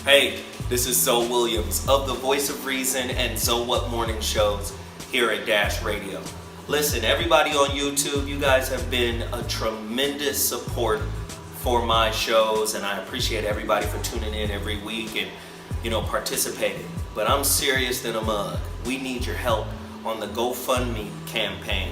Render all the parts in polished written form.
Hey, this is Zoe Williams of the Voice of Reason and Zoe What Morning Shows here at Dash Radio. Listen, everybody on YouTube, you guys have been a tremendous support for my shows, and I appreciate everybody for tuning in every week and, participating. But I'm serious than a mug. We need your help on the GoFundMe campaign.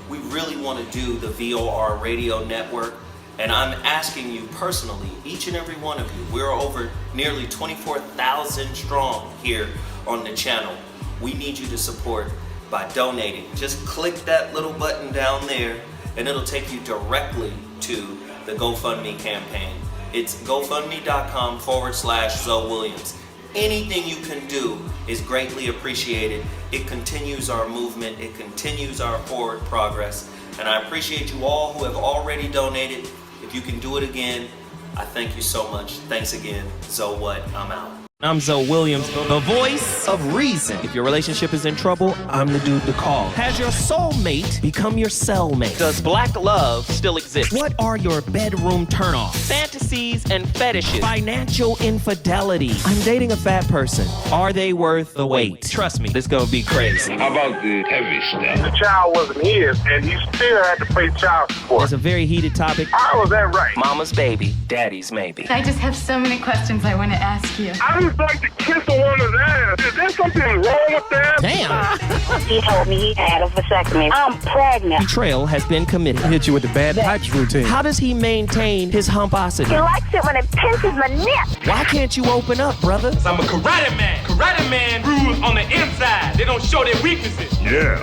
We really want to do the VOR radio network, and I'm asking you personally, each and every one of you, we're over nearly 24,000 strong here on the channel. We need you to support by donating. Just click that little button down there and it'll take you directly to the GoFundMe campaign. It's gofundme.com/Zoe Williams. Anything you can do is greatly appreciated. It continues our movement. It continues our forward progress. And I appreciate you all who have already donated. If you can do it again, I thank you so much. Thanks again. Zoe What? I'm out. I'm Zoe Williams, the voice of reason. If your relationship is in trouble, I'm the dude to call. Has your soulmate become your cellmate? Does black love still exist? What are your bedroom turnoffs? Fantasies and fetishes. Financial infidelity. I'm dating a fat person. Are they worth the wait? Trust me, this gonna be crazy. How about the heavy stuff? The child wasn't his, and he still had to pay child support. It's a very heated topic. How was that right? Mama's baby, daddy's maybe. I just have so many questions I want to ask you. I just like to kiss a woman's ass. Is there something wrong with that? Damn. He told me he had a vasectomy. I'm pregnant. Betrayal has been committed. Hit you with the bad pipes routine. How does he maintain his humposity? He likes it when it pinches my neck. Why can't you open up, brother? I'm a karate man. Karate man rules on the inside. They don't show their weaknesses. Yeah.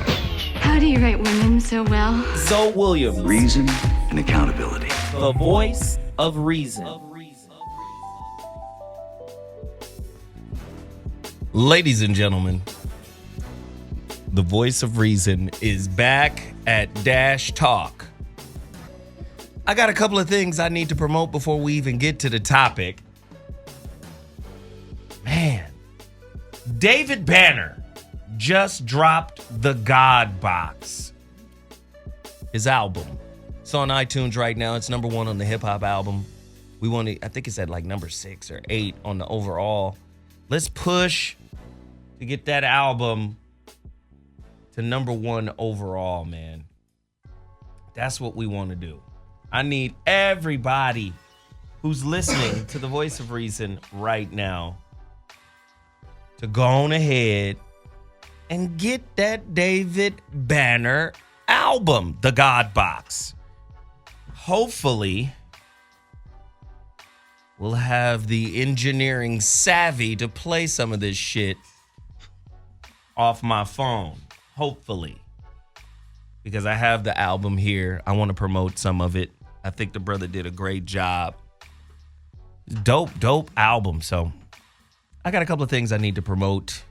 How do you write women so well? Zoe Williams, Reason and accountability. the voice of reason. Ladies and gentlemen, the voice of reason is back at Dash Talk. I got a couple of things I need to promote before we even get to the topic. Man, David Banner just dropped The God Box, his album. It's on iTunes right now. It's number 1 on the hip hop album. I think it's at like number 6 or 8 on the overall. Let's push to get that album to number 1 overall, man. That's what we want to do. I need everybody who's listening to the voice of reason right now to go on ahead and get that David Banner album, The God Box. Hopefully, we'll have the engineering savvy to play some of this shit off my phone. Hopefully. Because I have the album here. I want to promote some of it. I think the brother did a great job. Dope album. So I got a couple of things I need to promote.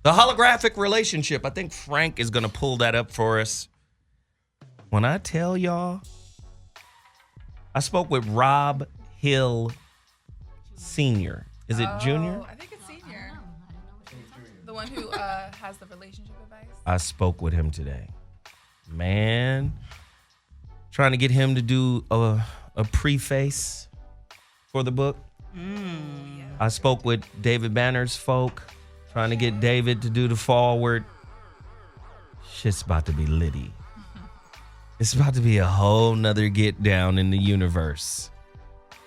The holographic relationship. I think Frank is going to pull that up for us. When I tell y'all, I spoke with Rob Hill Sr. Is it Junior? I think it's Senior. The one who has the relationship advice. I spoke with him today. Man, trying to get him to do a preface for the book. I spoke with David Banner's folk, trying to get David to do the forward. Shit's about to be litty. It's about to be a whole nother get down in the universe.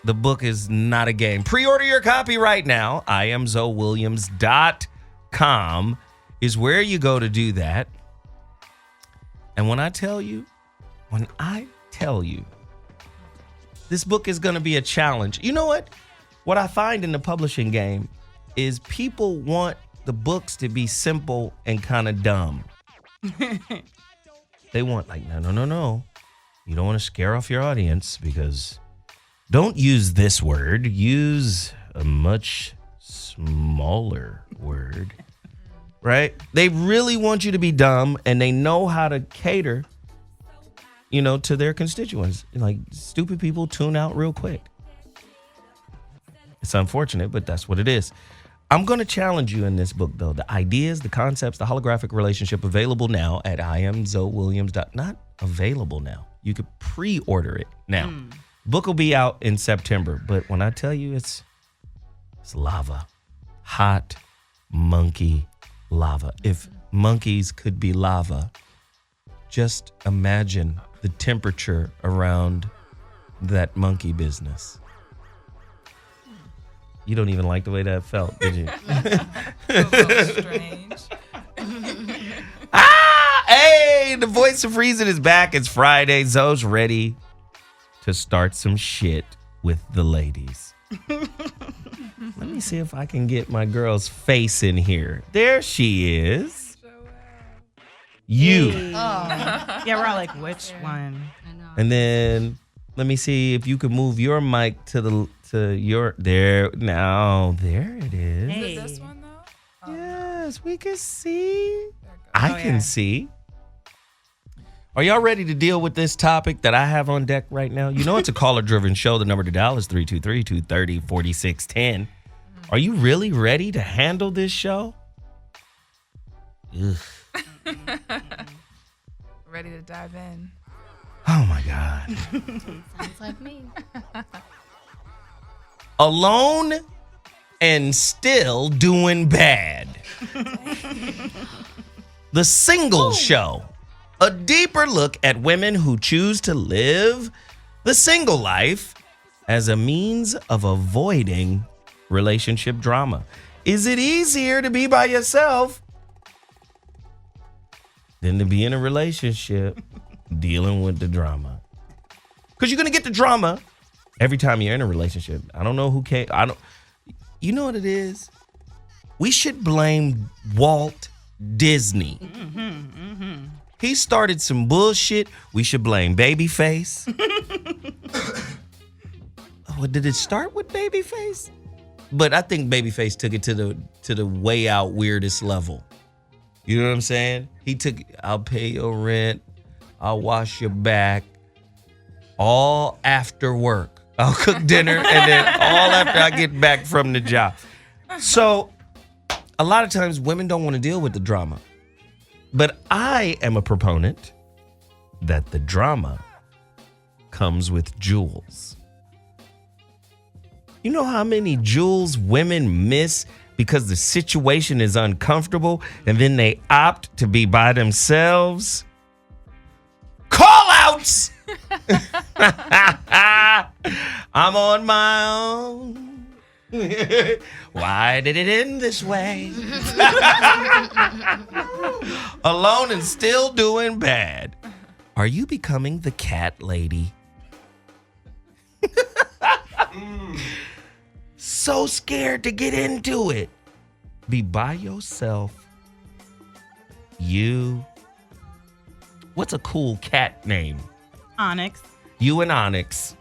The book is not a game. Pre-order your copy right now. IamZoeWilliams.com is where you go to do that. And when I tell you, this book is going to be a challenge. You know what? What I find in the publishing game is people want the books to be simple and kind of dumb. They want like, no. You don't want to scare off your audience because don't use this word. Use a much smaller word. Right? They really want you to be dumb, and they know how to cater, to their constituents. Like, stupid people tune out real quick. It's unfortunate, but that's what it is. I'm going to challenge you in this book, though. The ideas, the concepts, the holographic relationship, available now at IamZoeWilliams. Not available now. You could pre-order it now. Book will be out in September, but when I tell you it's It's lava. Hot monkey lava. If monkeys could be lava, just imagine the temperature around that monkey business. You don't even like the way that felt, did you? A little strange. Hey, the voice of reason is back. It's Friday. Zoe's ready to start some shit with the ladies. Let me see if I can get my girl's face in here. There she is. You. Hey. Yeah, we're all like, which one? I know. And then let me see if you can move your mic to your there. Now there it is. Hey. Is it this one though? Oh. Yes, we can see. There it goes. I can see. Are y'all ready to deal with this topic that I have on deck right now? You know it's a caller-driven show. The number to dial is 323-230-4610. Are you really ready to handle this show? Ugh. Ready to dive in. Oh, my God. Sounds like me. Alone and still doing bad. The Single Show. A deeper look at women who choose to live the single life as a means of avoiding relationship drama. Is it easier to be by yourself than to be in a relationship dealing with the drama? Because you're going to get the drama every time you're in a relationship. I don't know who came. You know what it is? We should blame Walt Disney. He started some bullshit. We should blame Babyface. Oh, did it start with Babyface? But I think Babyface took it to the way out weirdest level. You know what I'm saying? He took, I'll pay your rent, I'll wash your back, all after work. I'll cook dinner and then all after I get back from the job. So a lot of times women don't want to deal with the drama. But I am a proponent that the drama comes with jewels. You know how many jewels women miss because the situation is uncomfortable and then they opt to be by themselves? Call outs! I'm on my own. Why did it end this way? Alone and still doing bad. Are you becoming the cat lady? So scared to get into it. Be by yourself. You. What's a cool cat name? Onyx. You and Onyx.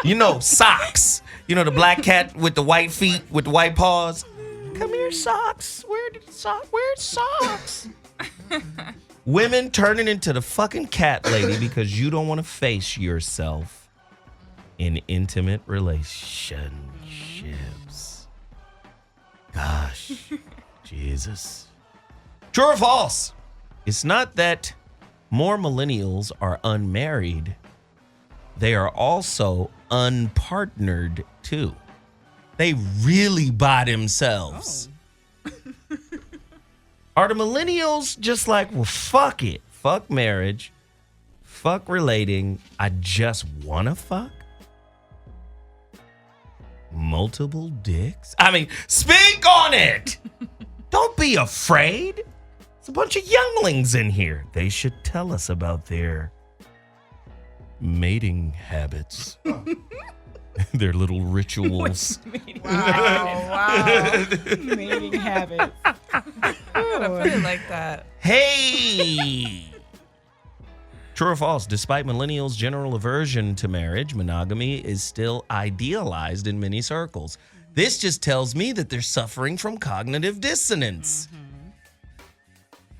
You know, Socks. You know, the black cat with the white feet, with the white paws. Come here, Socks. Where's Socks? Women turning into the fucking cat lady because you don't want to face yourself in intimate relationships. Gosh, Jesus. True or false? It's not that more millennials are unmarried. They are also unpartnered too. They really by themselves. Are the millennials just like, well, fuck it. Fuck marriage. Fuck relating. I just want to fuck? Multiple dicks? I mean, speak on it. Don't be afraid. There's a bunch of younglings in here. They should tell us about their mating habits. Their little rituals. Wow. Mating habits. I gotta put it like that. Hey! True or false? Despite millennials' general aversion to marriage, monogamy is still idealized in many circles. This just tells me that they're suffering from cognitive dissonance.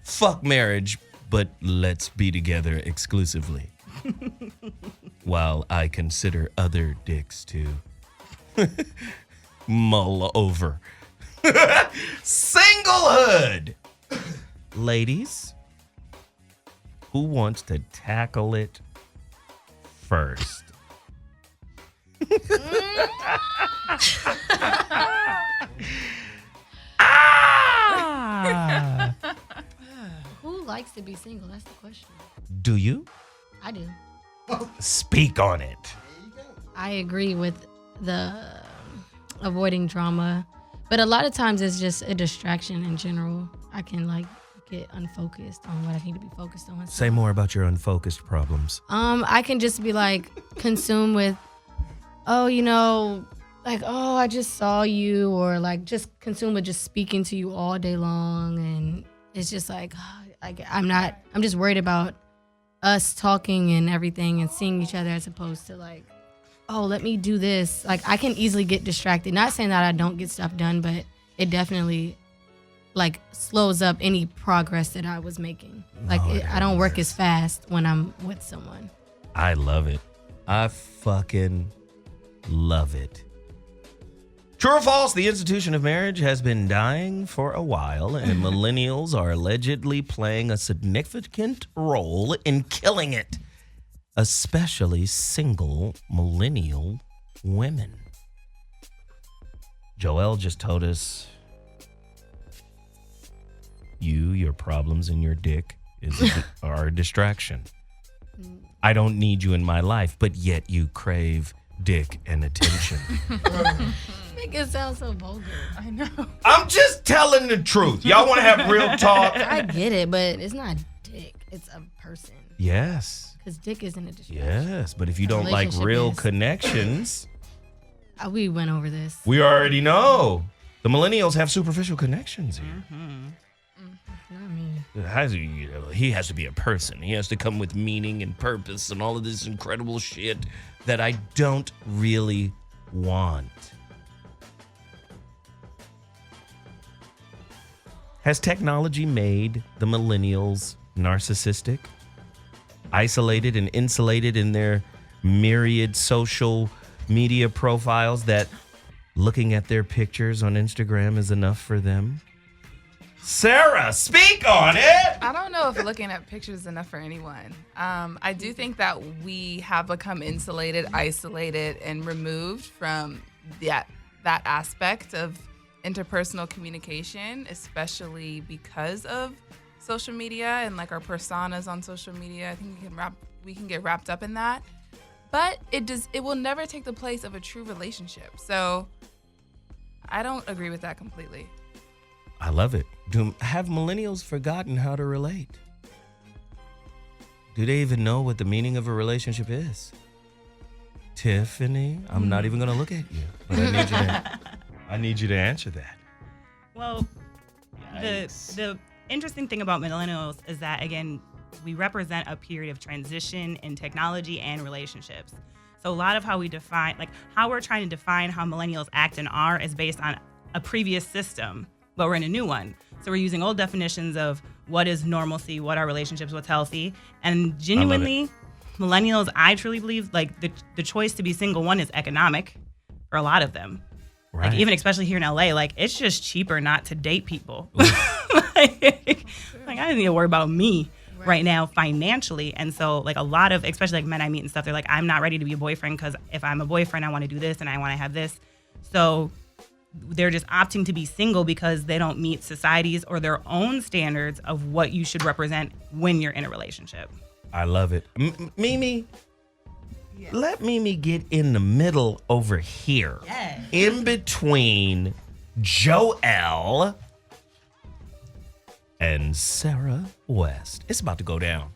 Fuck marriage, but let's be together exclusively. While I consider other dicks to mull over. Singlehood! Ladies, who wants to tackle it first? to be single? That's the question. Do you? I do. Speak on it. I agree with the avoiding drama, but a lot of times it's just a distraction in general. I can like get unfocused on what I need to be focused on. Say more about your unfocused problems. I can just be like consumed with, like, I just saw you, or like just consumed with just speaking to you all day long, and it's just like I'm just worried about us talking and everything and seeing each other as opposed to like, let me do this. Like I can easily get distracted. Not saying that I don't get stuff done, but it definitely like slows up any progress that I was making. Like I don't work as fast when I'm with someone. I love it. I fucking love it. True or false, the institution of marriage has been dying for a while, and millennials are allegedly playing a significant role in killing it, especially single millennial women. Joelle just told us your problems and your dick are a distraction. I don't need you in my life, but yet you crave dick and attention. Make it sound so vulgar. I know. I'm just telling the truth. Y'all want to have real talk? I get it, but it's not dick. It's a person. Yes. Because dick isn't a distraction. Yes, but if you don't like real connections. We went over this. We already know. The millennials have superficial connections here. Not me. He has to be a person. He has to come with meaning and purpose and all of this incredible shit that I don't really want. Has technology made the millennials narcissistic, isolated and insulated in their myriad social media profiles that looking at their pictures on Instagram is enough for them? Sarah, speak on it. I don't know if looking at pictures is enough for anyone. I do think that we have become insulated, isolated, and removed from that aspect of interpersonal communication, especially because of social media and like our personas on social media. I think we can get wrapped up in that, but it will never take the place of a true relationship. So I don't agree with that completely. I love it. Have millennials forgotten how to relate? Do they even know what the meaning of a relationship is? Tiffany, I'm not even going to look at you, but I need you to answer that. Well, the interesting thing about millennials is that, again, we represent a period of transition in technology and relationships. So a lot of how we define, like how we're trying to define how millennials act and are is based on a previous system, but we're in a new one. So we're using old definitions of what is normalcy, what are relationships, what's healthy. And genuinely, millennials, I truly believe, like the choice to be single, one, is economic for a lot of them. Right. Like even especially here in LA, like it's just cheaper not to date people. like I don't need to worry about me right now financially. And so like a lot of, especially like men I meet and stuff, they're like, I'm not ready to be a boyfriend because if I'm a boyfriend, I want to do this and I want to have this. So they're just opting to be single because they don't meet society's or their own standards of what you should represent when you're in a relationship. I love it. Mimi, let Mimi get in the middle over here. Yes. In between Joelle and Sarah West. It's about to go down.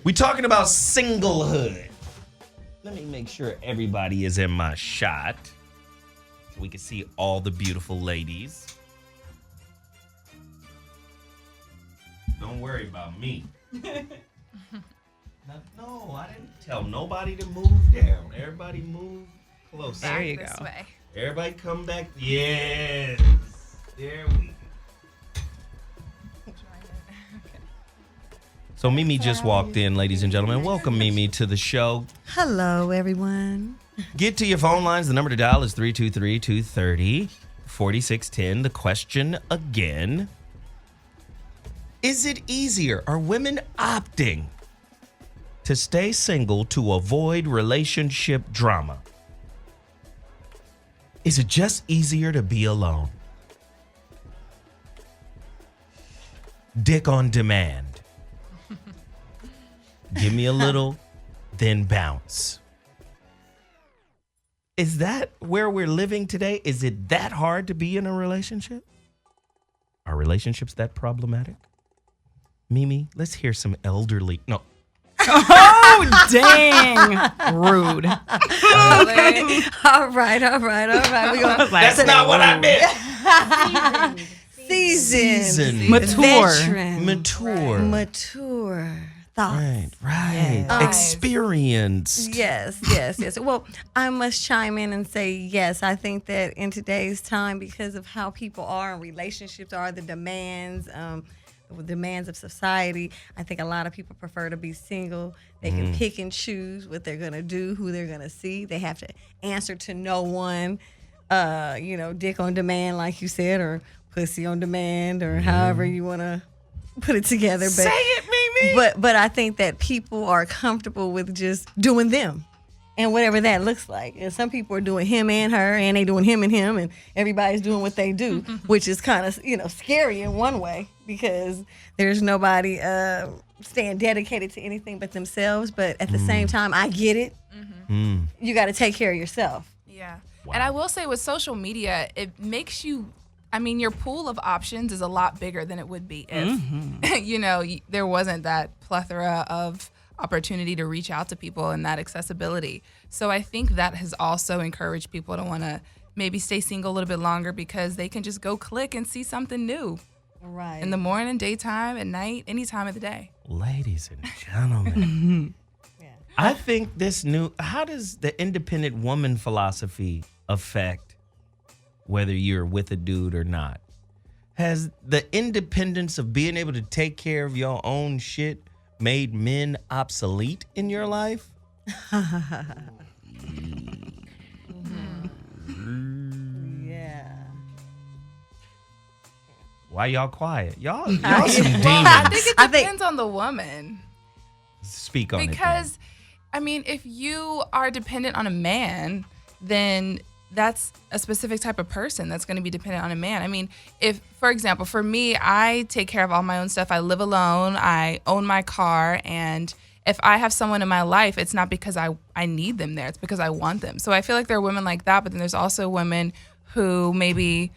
We talking about singlehood. Let me make sure everybody is in my shot. We can see all the beautiful ladies. Don't worry about me. No, I didn't tell nobody to move down. Everybody move closer. There you This go. way. Everybody come back. Yes. There we go. So Mimi just walked in, ladies and gentlemen. Welcome, Mimi, to the show. Hello, everyone. Get to your phone lines. The number to dial is 323-230-4610. The question again, is it easier? Are women opting to stay single to avoid relationship drama? Is it just easier to be alone? Dick on demand. Give me a little, then bounce. Is that where we're living today? Is it that hard to be in a relationship? Are relationships that problematic? Mimi, let's hear some elderly. No. Oh, dang. Rude. All right. We gonna, That's not what I meant. Seasoned. Mature. Thoughts. Right. Yes. Experienced. Yes. Well, I must chime in and say, yes, I think that in today's time, because of how people are and relationships are, the demands of society, I think a lot of people prefer to be single. They can pick and choose what they're going to do, who they're going to see. They have to answer to no one, dick on demand, like you said, or pussy on demand, or however you want to put it together. But, say it, Mimi. But I think that people are comfortable with just doing them and whatever that looks like. And some people are doing him and her, and they doing him, and everybody's doing what they do, which is kind of, scary in one way, because there's nobody staying dedicated to anything but themselves. But at the same time, I get it. You got to take care of yourself. Yeah. Wow. And I will say with social media, it makes you, your pool of options is a lot bigger than it would be if, there wasn't that plethora of opportunity to reach out to people and that accessibility. So I think that has also encouraged people to want to maybe stay single a little bit longer, because they can just go click and see something new. Right. In the morning, daytime, at night, any time of the day. Ladies and gentlemen. I think how does the independent woman philosophy affect whether you're with a dude or not? Has the independence of being able to take care of your own shit made men obsolete in your life? Yeah. Why y'all quiet? Y'all some demons. I think it depends on the woman. Speak on it. Because, if you are dependent on a man, then that's a specific type of person that's going to be dependent on a man. If, for example, for me, I take care of all my own stuff. I live alone. I own my car. And if I have someone in my life, it's not because I need them there. It's because I want them. So I feel like there are women like that. But then there's also women who maybe,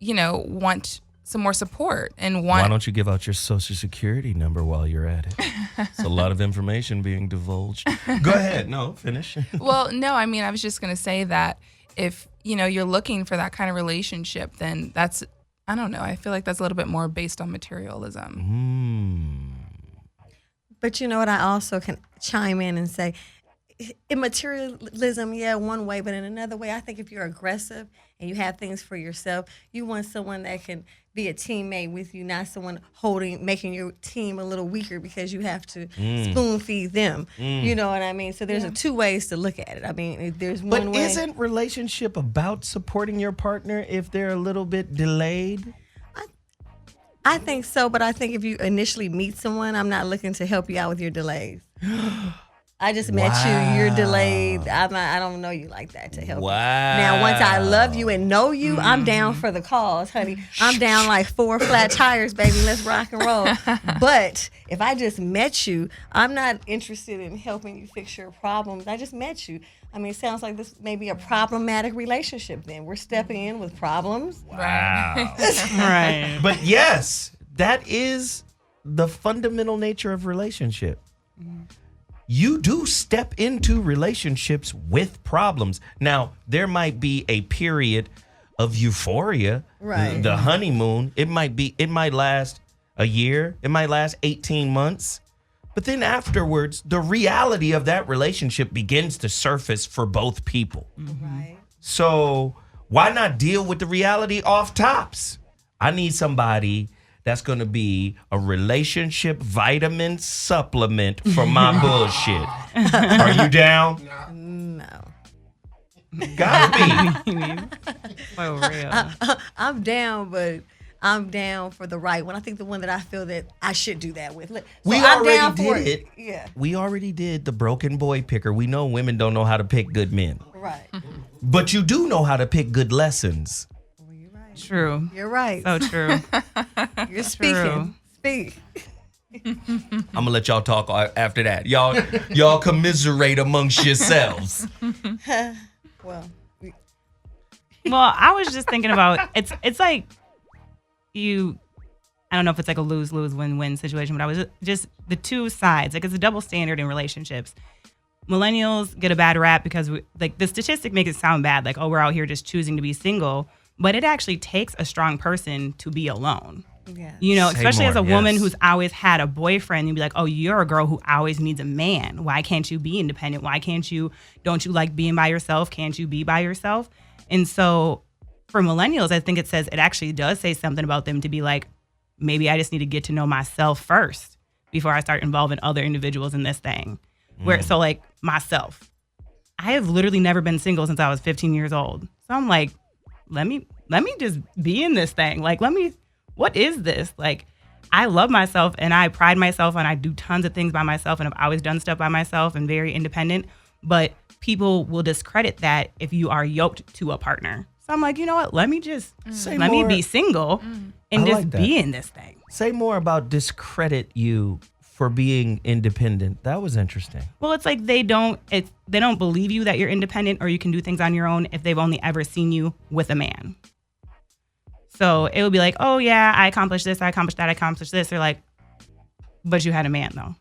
want some more support and want. Why don't you give out your social security number while you're at it? It's a lot of information being divulged. Go ahead. No, finish. Well, no, I was just going to say that if, you're looking for that kind of relationship, then that's, I don't know. I feel like that's a little bit more based on materialism. But you know what? I also can chime in and say, in materialism, one way, but in another way, I think if you're aggressive and you have things for yourself, you want someone that can be a teammate with you, not someone making your team a little weaker because you have to spoon feed them. You know what I mean? So there's two ways to look at it. There's one way. But isn't relationship about supporting your partner if they're a little bit delayed? I think so, but I think if you initially meet someone, I'm not looking to help you out with your delays. I just met you. You're delayed. I don't know you like that to help you. Now, once I love you and know you, I'm down for the cause, honey. I'm down like 4 flat tires, baby. Let's rock and roll. But if I just met you, I'm not interested in helping you fix your problems. I just met you. It sounds like this may be a problematic relationship then. We're stepping in with problems. Wow. Right. But yes, that is the fundamental nature of relationship. You do step into relationships with problems. Now, there might be a period of euphoria, right? The honeymoon. It might last a year. It might last 18 months. But then afterwards, the reality of that relationship begins to surface for both people. Right. So why not deal with the reality off tops? I need somebody that's going to be a relationship vitamin supplement for my bullshit. Are you down? No. Gotta be. For real. I'm down, but I'm down for the right one. I think the one that I feel that I should do that with. We I'm already down for did it. Yeah. We already did the broken boy picker. We know women don't know how to pick good men. Right. But you do know how to pick good lessons. True. You're right. So true. You're speaking. True. Speak. I'm gonna let y'all talk after that. Y'all commiserate amongst yourselves. Well, I was just thinking about it's like you. I don't know if it's like a lose-lose win-win situation, but I was just the two sides. Like it's a double standard in relationships. Millennials get a bad rap because the statistic makes it sound bad, like, oh, we're out here just choosing to be single, but it actually takes a strong person to be alone. Yeah. You know, Say especially more, as a woman yes. who's always had a boyfriend, you'd be like, oh, you're a girl who always needs a man. Why can't you be independent? Don't you like being by yourself? Can't you be by yourself? And so for millennials, I think it actually does say something about them to be like, maybe I just need to get to know myself first before I start involving other individuals in this thing. So like myself, I have literally never been single since I was 15 years old. So I'm like, let me just be in this thing. Like, what is this? Like, I love myself and I pride myself and I do tons of things by myself and I've always done stuff by myself and very independent. But people will discredit that if you are yoked to a partner. So I'm like, you know what? Let me just me be single and just be in this thing. Say more about discredit you for being independent. That was interesting. Well, it's like they don't believe you that you're independent or you can do things on your own if they've only ever seen you with a man. So it would be like, oh yeah, I accomplished this, I accomplished that, I accomplished this. They're like, but you had a man though.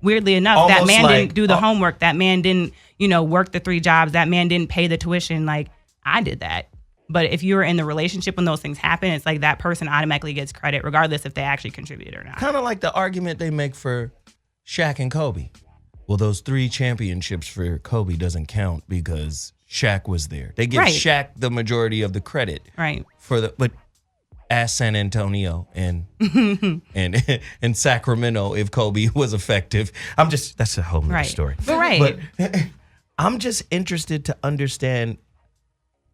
Weirdly enough, Almost that man like, didn't do the homework. That man didn't, work the 3 jobs. That man didn't pay the tuition. Like, I did that. But if you were in the relationship when those things happen, it's like that person automatically gets credit regardless if they actually contributed or not. Kind of like the argument they make for Shaq and Kobe. Well, those 3 championships for Kobe doesn't count because Shaq was there. They give Shaq the majority of the credit. Right. But ask San Antonio and Sacramento if Kobe was effective. That's a whole other story. But I'm just interested to understand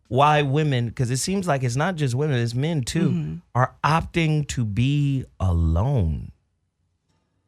why women, because it seems like it's not just women, it's men too, are opting to be alone.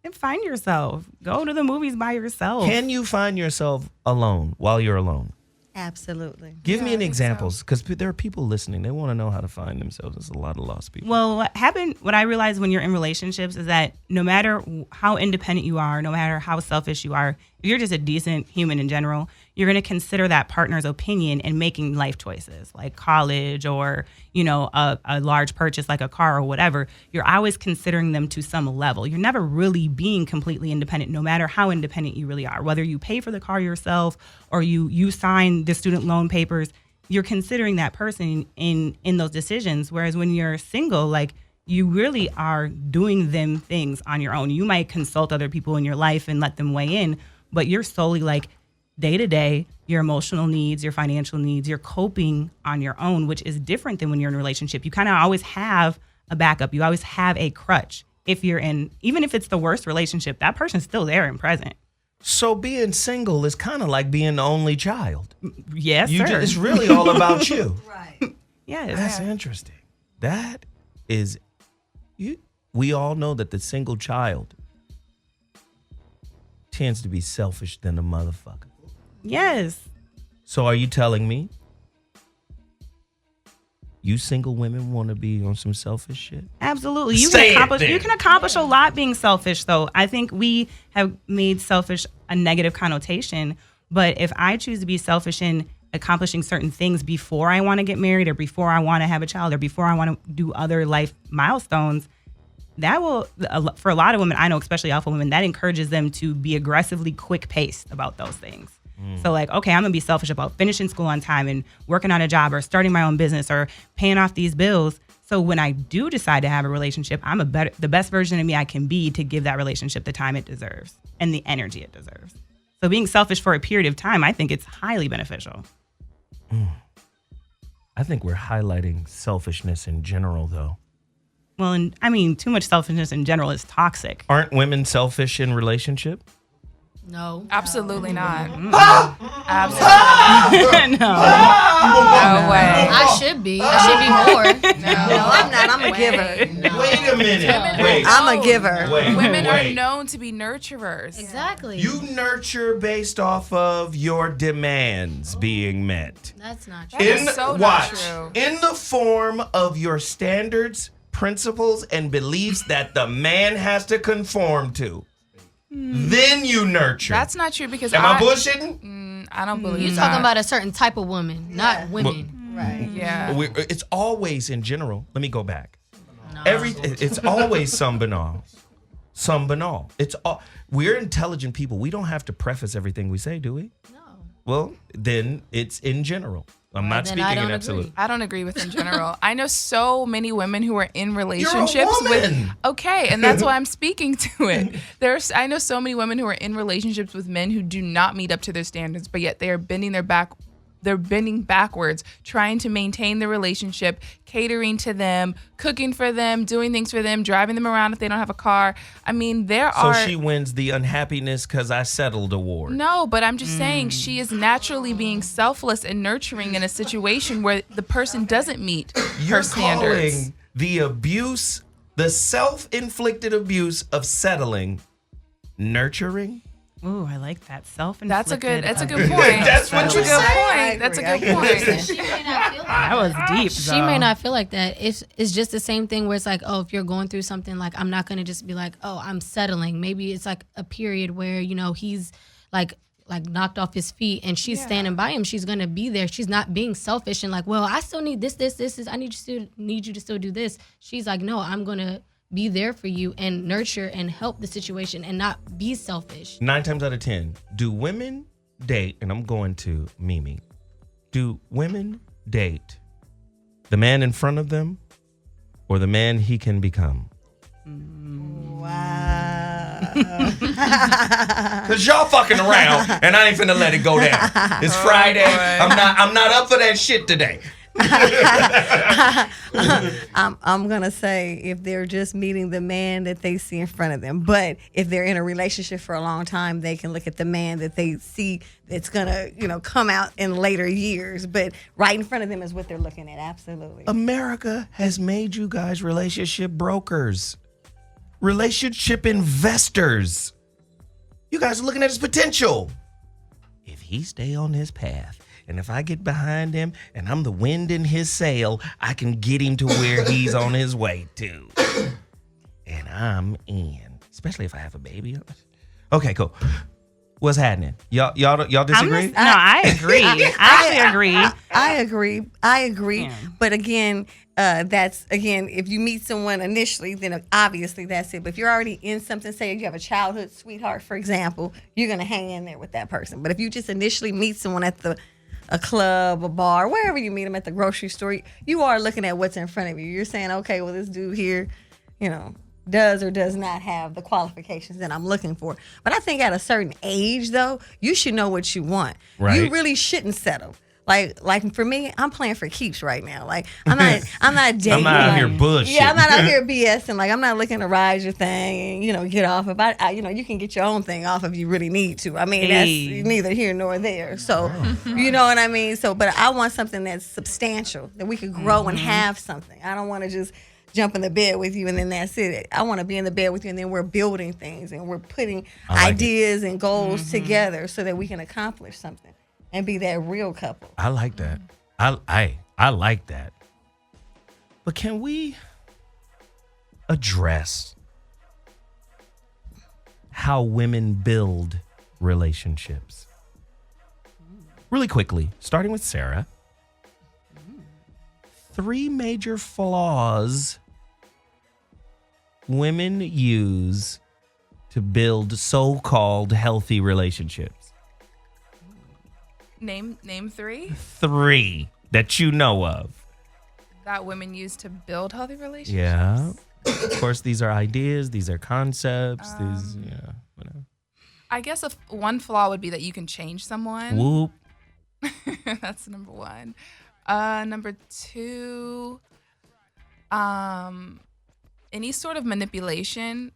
And find yourself. Go to the movies by yourself. Can you find yourself alone while you're alone? Absolutely. Give me an examples, because there are people listening. They want to know how to find themselves. There's a lot of lost people. Well, what I realized when you're in relationships is that no matter how independent you are, no matter how selfish you are, if you're just a decent human in general, you're going to consider that partner's opinion in making life choices like college or, a large purchase like a car or whatever. You're always considering them to some level. You're never really being completely independent, no matter how independent you really are. Whether you pay for the car yourself or you sign the student loan papers, you're considering that person in those decisions. Whereas when you're single, like, you really are doing them things on your own. You might consult other people in your life and let them weigh in, but you're solely like, day to day, your emotional needs, your financial needs, you're coping on your own, which is different than when you're in a relationship. You kind of always have a backup. You always have a crutch. If you're in, even if it's the worst relationship, that person's still there and present. So being single is kind of like being the only child. Yes, sir. It's really all about you. Right. Yes. That's interesting. That is, we all know that the single child tends to be selfish than a motherfucker. Yes. So are you telling me you single women want to be on some selfish shit? Absolutely. You can accomplish a lot being selfish, though. I think we have made selfish a negative connotation. But if I choose to be selfish in accomplishing certain things before I want to get married or before I want to have a child or before I want to do other life milestones, that will, for a lot of women, I know, especially alpha women, that encourages them to be aggressively quick-paced about those things. So like, okay, I'm going to be selfish about finishing school on time and working on a job or starting my own business or paying off these bills. So when I do decide to have a relationship, I'm the best version of me I can be to give that relationship the time it deserves and the energy it deserves. So being selfish for a period of time, I think it's highly beneficial. I think we're highlighting selfishness in general, though. Well, and I mean, too much selfishness in general is toxic. Aren't women selfish in relationship? No. Absolutely not. Absolutely. No way. I should be. I should be more. No, I'm not. I'm a giver. No. Wait a minute. I'm a giver. Women are known to be nurturers. Exactly. You nurture based off of your demands being met. That's not true. That is so not true. In the form of your standards, principles and beliefs that the man has to conform to. Then you nurture. That's not true because Am I bullshitting? I don't believe You're talking about a certain type of woman, not women. Right. Yeah. It's always in general. Let me go back. It's always some banal. Some banal. We're intelligent people. We don't have to preface everything we say, do we? No. Well, then it's in general. I'm not speaking in absolute. I don't agree with in general. I know so many women who are in relationships with. Okay, and that's why I'm speaking to it. I know so many women who are in relationships with men who do not meet up to their standards, but yet they are bending their back. They're bending backwards, trying to maintain the relationship, catering to them, cooking for them, doing things for them, driving them around if they don't have a car. I mean, So she wins the unhappiness because I settled award. No, but I'm just saying she is naturally being selfless and nurturing in a situation where the person doesn't meet her standards. Calling the abuse, the self-inflicted abuse of settling, nurturing? Ooh, I like that. That's a good point. That's what you say. That's a good point. She may not feel like that was deep. She may not feel like that. It's just the same thing where it's like, oh, if you're going through something, like I'm not gonna just be like, oh, I'm settling. Maybe it's like a period where he's like knocked off his feet and she's standing by him. She's gonna be there. She's not being selfish and like, well, I still need this. I need you to still do this. She's like, no, I'm gonna be there for you and nurture and help the situation and not be selfish. 9 times out of 10, do women date, and I'm going to Mimi, do women date the man in front of them or the man he can become? Wow. Cause y'all fucking around and I ain't finna let it go down. It's Friday. I'm not up for that shit today. I'm gonna say if they're just meeting the man that they see in front of them, but if they're in a relationship for a long time, they can look at the man that they see that's gonna come out in later years, but right in front of them is what they're looking at. Absolutely. America has made you guys relationship brokers, relationship investors. You guys are looking at his potential. If he stay on his path, and if I get behind him and I'm the wind in his sail, I can get him to where he's on his way to. And I'm in. Especially if I have a baby. Okay, cool. What's happening? Y'all disagree? No, I agree. I agree. I agree. Yeah. But again, if you meet someone initially, then obviously that's it. But if you're already in something, say you have a childhood sweetheart, for example, you're gonna hang in there with that person. But if you just initially meet someone at a club, a bar, wherever you meet them, at the grocery store, you are looking at what's in front of you. You're saying, okay, well, this dude here, does or does not have the qualifications that I'm looking for. But I think at a certain age, though, you should know what you want. Right. You really shouldn't settle. Like for me, I'm playing for keeps right now. Like I'm not dating. I'm not out here bullshit. Yeah, I'm not out here BSing. Like I'm not looking to ride your thing and get off. You can get your own thing off if you really need to. I mean, that's neither here nor there. So you know what I mean. So, but I want something that's substantial, that we could grow and have something. I don't want to just jump in the bed with you and then that's it. I want to be in the bed with you and then we're building things and we're putting ideas and goals together so that we can accomplish something and be that real couple. I like that. I like that. But can we address how women build relationships? Really quickly, starting with Sarah. 3 major flaws women use to build so-called healthy relationships. Name 3. 3 that you know of. That women use to build healthy relationships. Yeah. Of course, these are ideas. These are concepts. Whatever. I guess one flaw would be that you can change someone. Whoop. That's number 1. Number 2, any sort of manipulation.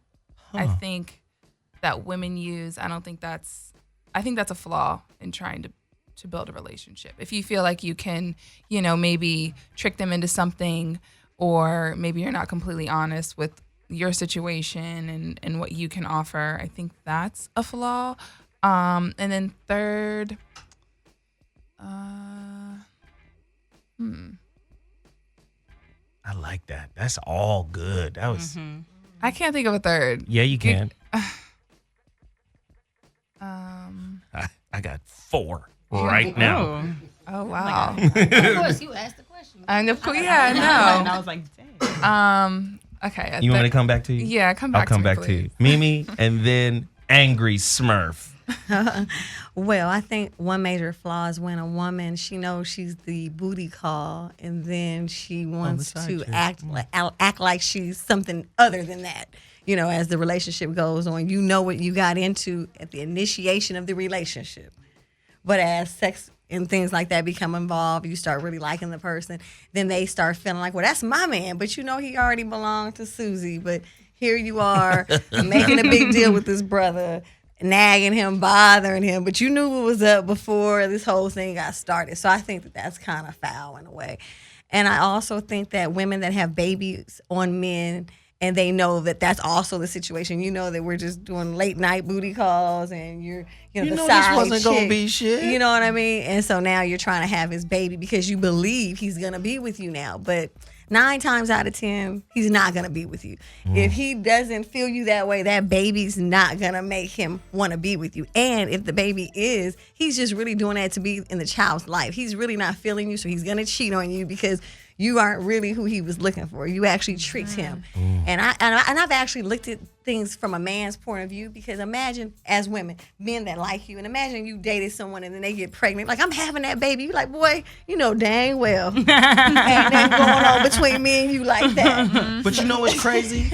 I think that women use. I think that's a flaw in trying to build a relationship. If you feel like you can, maybe trick them into something, or maybe you're not completely honest with your situation and what you can offer, I think that's a flaw. And then third, like that. That's all good. That was. I can't think of a third. Yeah, you can. I got 4 right now. Oh wow. Of course, you asked the question. And of course, yeah, no. And I was like, dang. Okay. You want me to come back to you? Yeah, come back. I'll come to me, back to please. you, Mimi, and then Angry Smurf. Well, I think one major flaw is when a woman, she knows she's the booty call, and then she wants to act like she's something other than that. You know, as the relationship goes on, you know what you got into at the initiation of the relationship. But as sex and things like that become involved, you start really liking the person, then they start feeling like, well, that's my man, but you know he already belonged to Susie, but here you are making a big deal with this brother, nagging him, bothering him, but you knew what was up before this whole thing got started. So I think that that's kind of foul in a way. And I also think that women that have babies on men and they know that that's also the situation. You know that we're just doing late night booty calls and you're, the side this wasn't chick, gonna be shit. You know what I mean? And so now you're trying to have his baby because you believe he's gonna be with you now. But 9 times out of 10, he's not gonna be with you. If he doesn't feel you that way, that baby's not gonna make him want to be with you. And if the baby is, he's just really doing that to be in the child's life. He's really not feeling you, so he's gonna cheat on you because you aren't really who he was looking for. You actually tricked him. And I've actually looked at things from a man's point of view, because imagine, as women, men that like you, and imagine you dated someone and then they get pregnant. Like, I'm having that baby. You like, boy, you know dang well ain't nothing going on between me and you like that. But you know what's crazy?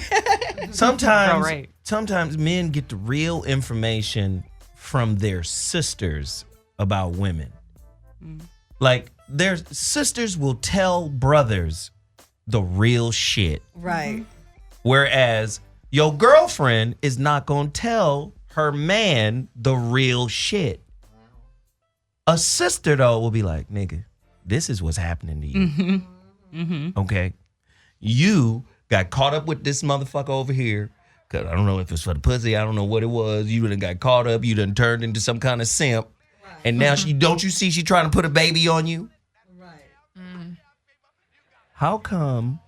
Sometimes men get the real information from their sisters about women. Like, their sisters will tell brothers the real shit. Right. Whereas your girlfriend is not going to tell her man the real shit. A sister, though, will be like, nigga, this is what's happening to you. Okay? You got caught up with this motherfucker over here. Because I don't know if it's for the pussy. I don't know what it was. You done got caught up. You done turned into some kind of simp. Right. And now don't you see she trying to put a baby on you? How come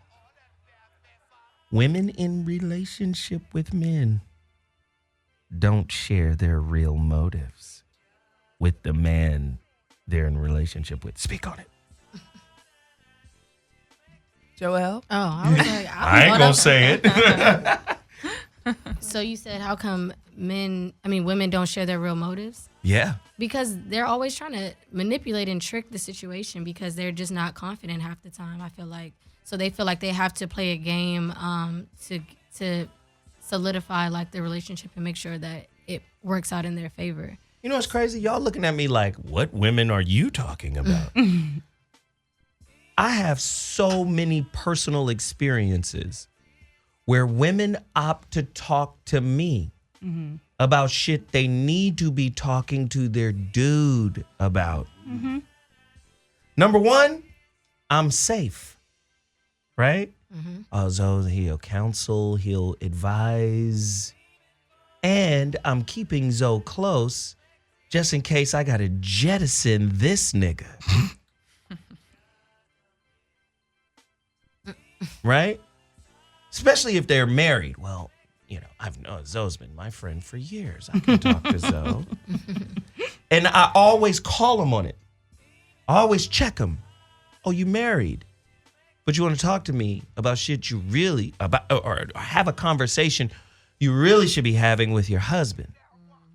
women in relationship with men don't share their real motives with the man they're in relationship with? Speak on it. Joelle? Oh, I was like, I ain't gonna say it. So you said, how come women don't share their real motives? Yeah. Because they're always trying to manipulate and trick the situation because they're just not confident half the time, I feel like. So they feel like they have to play a game to solidify like the relationship and make sure that it works out in their favor. You know what's crazy? Y'all looking at me like, what women are you talking about? I have so many personal experiences where women opt to talk to me about shit they need to be talking to their dude about. Number one, I'm safe, right? So he'll counsel, he'll advise, and I'm keeping Zoe close just in case I gotta jettison this nigga. Right? Especially if they're married. Well, I've known Zoe's been my friend for years. I can talk to Zoe. And I always call him on it. I always check him. Oh, you married? But you want to talk to me about shit you really, or have a conversation you really should be having with your husband.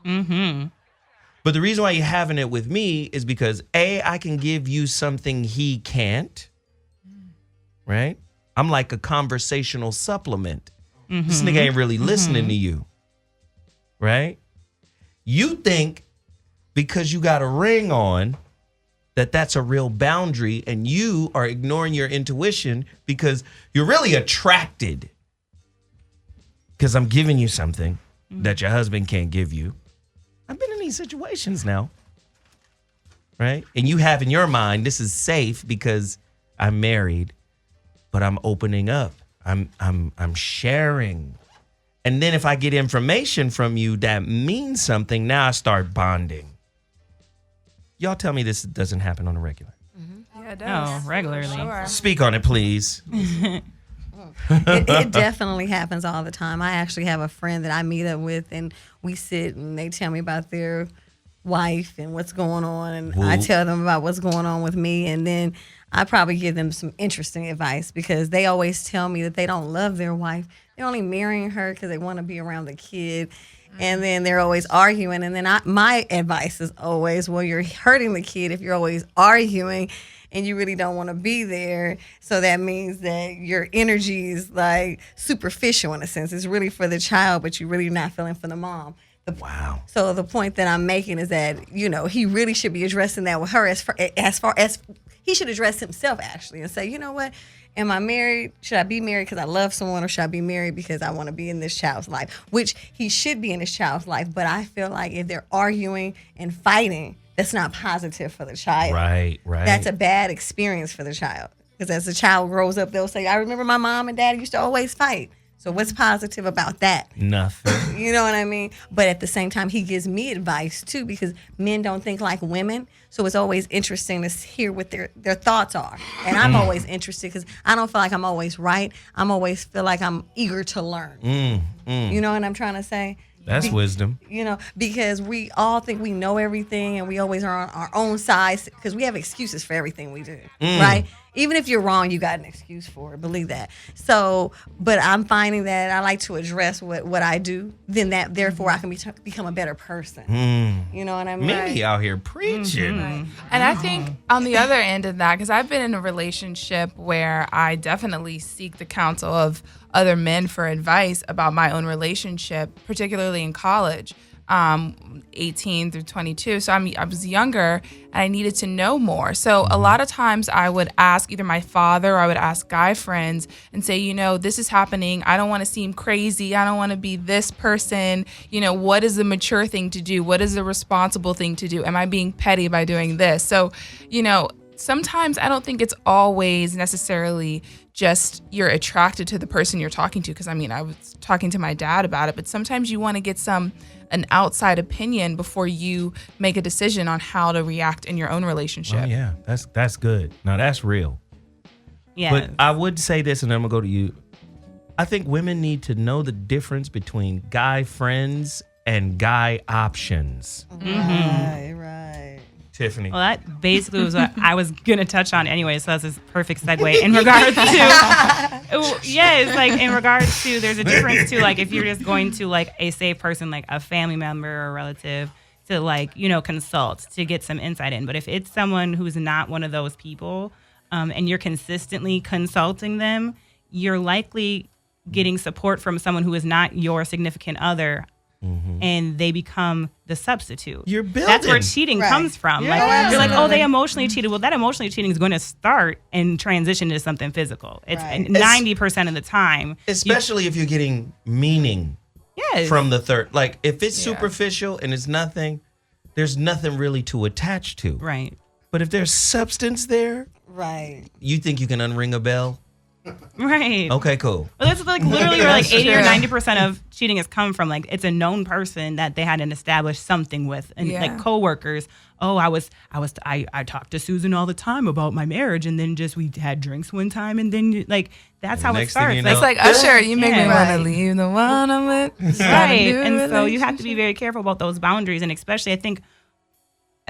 But the reason why you're having it with me is because A, I can give you something he can't. Right? I'm like a conversational supplement. This nigga ain't really listening to you. Right? You think because you got a ring on that that's a real boundary, and you are ignoring your intuition because you're really attracted because I'm giving you something that your husband can't give you. I've been in these situations now. Right? And you have in your mind, this is safe because I'm married, but I'm opening up. I'm sharing. And then if I get information from you that means something, now I start bonding. Y'all tell me this doesn't happen on a regular. Yeah, it does. No, regularly. Sure. Speak on it, please. It definitely happens all the time. I actually have a friend that I meet up with, and we sit and they tell me about their wife and what's going on, and I tell them about what's going on with me, and then I probably give them some interesting advice because they always tell me that they don't love their wife. They're only marrying her because they want to be around the kid. And then they're always arguing. And then my advice is always, well, you're hurting the kid if you're always arguing and you really don't want to be there. So that means that your energy is like superficial in a sense. It's really for the child, but you're really not feeling for the mom. Wow. So the point that I'm making is that, you know, he really should be addressing that with her as far as he should address himself actually and say, you know what? Am I married? Should I be married because I love someone, or should I be married because I want to be in this child's life? Which he should be in his child's life, but I feel like if they're arguing and fighting, that's not positive for the child. Right. That's a bad experience for the child. Because as the child grows up, they'll say, I remember my mom and dad used to always fight. So what's positive about that? Nothing. You know what I mean? But at the same time, he gives me advice too, because men don't think like women. So it's always interesting to hear what their thoughts are. And I'm always interested because I don't feel like I'm always right. I'm always feel like I'm eager to learn. You know what I'm trying to say? That's wisdom. You know, because we all think we know everything and we always are on our own side because we have excuses for everything we do, right? Even if you're wrong, you got an excuse for it. Believe that. So, but I'm finding that I like to address what I do. Then that, therefore, I can become a better person. You know what I mean? Maybe out here preaching. And I think on the other end of that, because I've been in a relationship where I definitely seek the counsel of other men for advice about my own relationship, particularly in college. 18 through 22. So I was younger and I needed to know more. So a lot of times I would ask either my father or I would ask guy friends and say, you know, this is happening. I don't want to seem crazy. I don't want to be this person. You know, what is the mature thing to do? What is the responsible thing to do? Am I being petty by doing this? So, you know, sometimes I don't think it's always necessarily just you're attracted to the person you're talking to. Because I mean, I was talking to my dad about it, but sometimes you want to get an outside opinion before you make a decision on how to react in your own relationship. Oh, yeah, that's good. Now that's real. Yeah. But I would say this, and I'm gonna go to you. I think women need to know the difference between guy friends and guy options. Right. Tiffany. Well, that basically was what I was going to touch on anyway, so that's a perfect segue in regards to, it's like in regards to, there's a difference to like if you're just going to like a safe person, like a family member or a relative to like, you know, consult to get some insight in. But if it's someone who's not one of those people and you're consistently consulting them, you're likely getting support from someone who is not your significant other. And they become the substitute. You're building. That's where cheating comes from. Yeah, like you're like, oh, they emotionally cheated. Well, that emotionally cheating is going to start and transition into something physical. It's 90% of the time. Especially if you're getting meaning from the third. Like if it's superficial and it's nothing, there's nothing really to attach to. Right. But if there's substance there, you think you can unring a bell? Right. Okay, cool. Well, that's like literally where like 80 or 90% of cheating has come from. Like it's a known person that they had an established something with, and like coworkers. Oh, I talked to Susan all the time about my marriage, and then just we had drinks one time, and then like that's how it starts. It's like Usher, you make me want to leave the one I'm with. Right. And so you have to be very careful about those boundaries, and especially I think.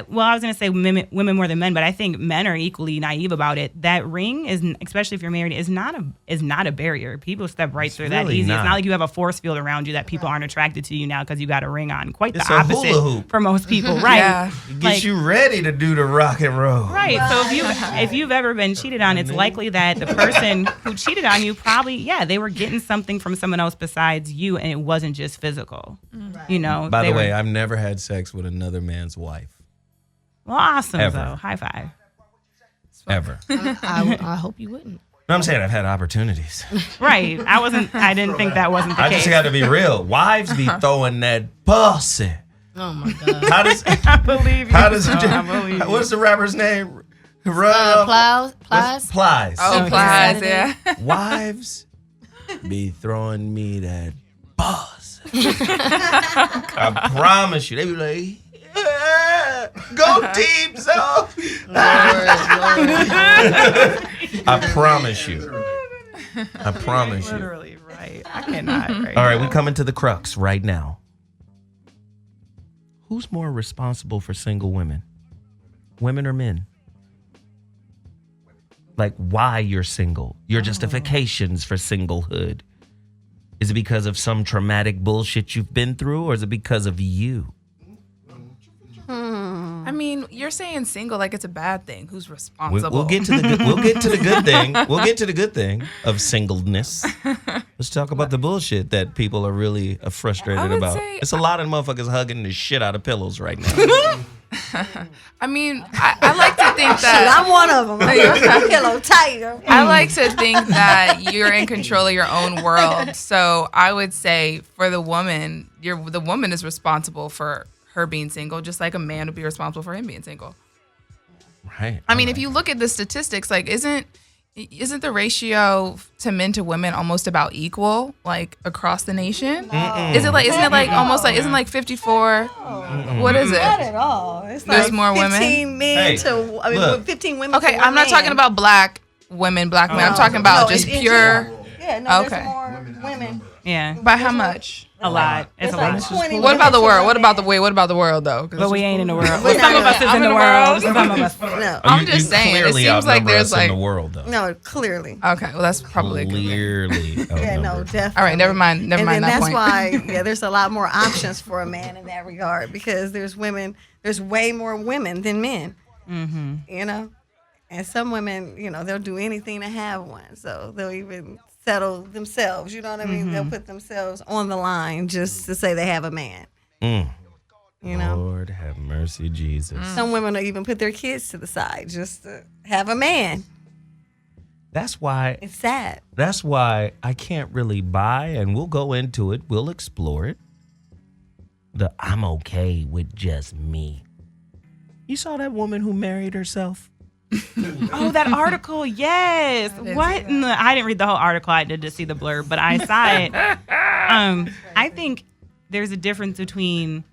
Well, I was going to say women more than men, but I think men are equally naive about it. That ring is, especially if you're married, is not a barrier. People step right through that easy. It's not like you have a force field around you that people aren't attracted to you now because you got a ring on. Quite the opposite for most people, right? It gets you ready to do the rock and roll. Right. So if you've ever been cheated on, it's likely that the person who cheated on you probably, they were getting something from someone else besides you, and it wasn't just physical. You know. By the way, I've never had sex with another man's wife. Well, awesome, Ever. though. High five. Ever. I hope you wouldn't. No, I'm saying I've had opportunities. Right. I didn't think that wasn't the case. I just got to be real. Wives be throwing that pussy. Oh, my God. How does... I believe you. What's the rapper's name? Plies? Plies. Oh, Plies, yeah. Wives be throwing me that pussy. I promise you. They be like... Go team, so I promise you. I promise you. Literally, right. I cannot. Right All right, now. we coming to the crux right now. Who's more responsible for single women? Women or men? Like, why you're single? Your justifications for singlehood. Is it because of some traumatic bullshit you've been through, or is it because of you? I mean, you're saying single like it's a bad thing. Who's responsible? We'll get to the good. We'll get to the good thing. We'll get to the good thing of singleness. Let's talk about the bullshit that people are really frustrated about. It's a lot of motherfuckers hugging the shit out of pillows right now. I mean, I like to think that I'm one of them. Pillow tighter. I like to think that you're in control of your own world. So I would say for the woman, the woman is responsible for her being single, just like a man would be responsible for him being single. Right. I mean, if you look at the statistics, like isn't the ratio to men to women almost about equal, like across the nation? Isn't it like almost like isn't like 54? What is it? Not at all. It's There's like more women. 15 men to, I mean, look. 15 women. Okay, to one I'm not man. talking about black women, black men. I'm talking about just in pure. general. Yeah, no, Okay. there's more women. Yeah. By how much? A lot. It's a like lot. 20 What about the women to world? one What about the man. What about the world though? But we ain't in the world. We're Some not of us is I'm in the in the world. world. Some of us. No, I'm just saying, it clearly seems like outnumber there's us like in the world, though. no, clearly. Okay, well that's probably a good thing. Clearly. Yeah, no, outnumbered. definitely. All right, never mind And that that's point. why, there's a lot more options for a man in that regard because there's way more women than men. Mm-hmm. You know, and some women, they'll do anything to have one, so they'll even settle themselves. You know what I mean? They'll put themselves on the line just to say they have a man. You know, Lord have mercy, Jesus. some women will even put their kids to the side just to have a man. That's why. It's sad. That's why I can't really buy, and we'll go into it. We'll explore it. I'm okay with just me. You saw that woman who married herself? Oh, that article, yes. What? I didn't read the whole article. I did just see the blurb, but I saw it. I think there's a difference between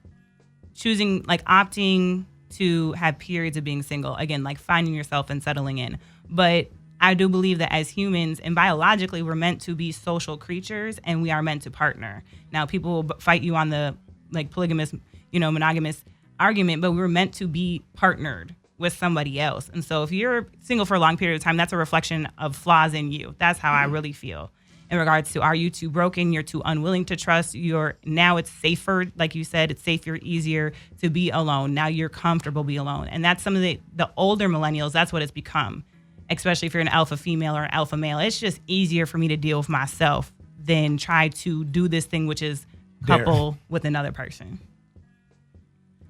choosing, like opting to have periods of being single. Again, like finding yourself and settling in. But I do believe that as humans and biologically, we're meant to be social creatures and we are meant to partner. Now, people will fight you on the like polygamous, monogamous argument, but we were meant to be partnered with somebody else. And so if you're single for a long period of time, that's a reflection of flaws in you. That's how I really feel in regards to, are you too broken? You're too unwilling to trust. Now it's safer. Like you said, it's safer, easier to be alone. Now you're comfortable be alone. And that's some of the older millennials, that's what it's become, especially if you're an alpha female or an alpha male. It's just easier for me to deal with myself than try to do this thing, which is couple with another person.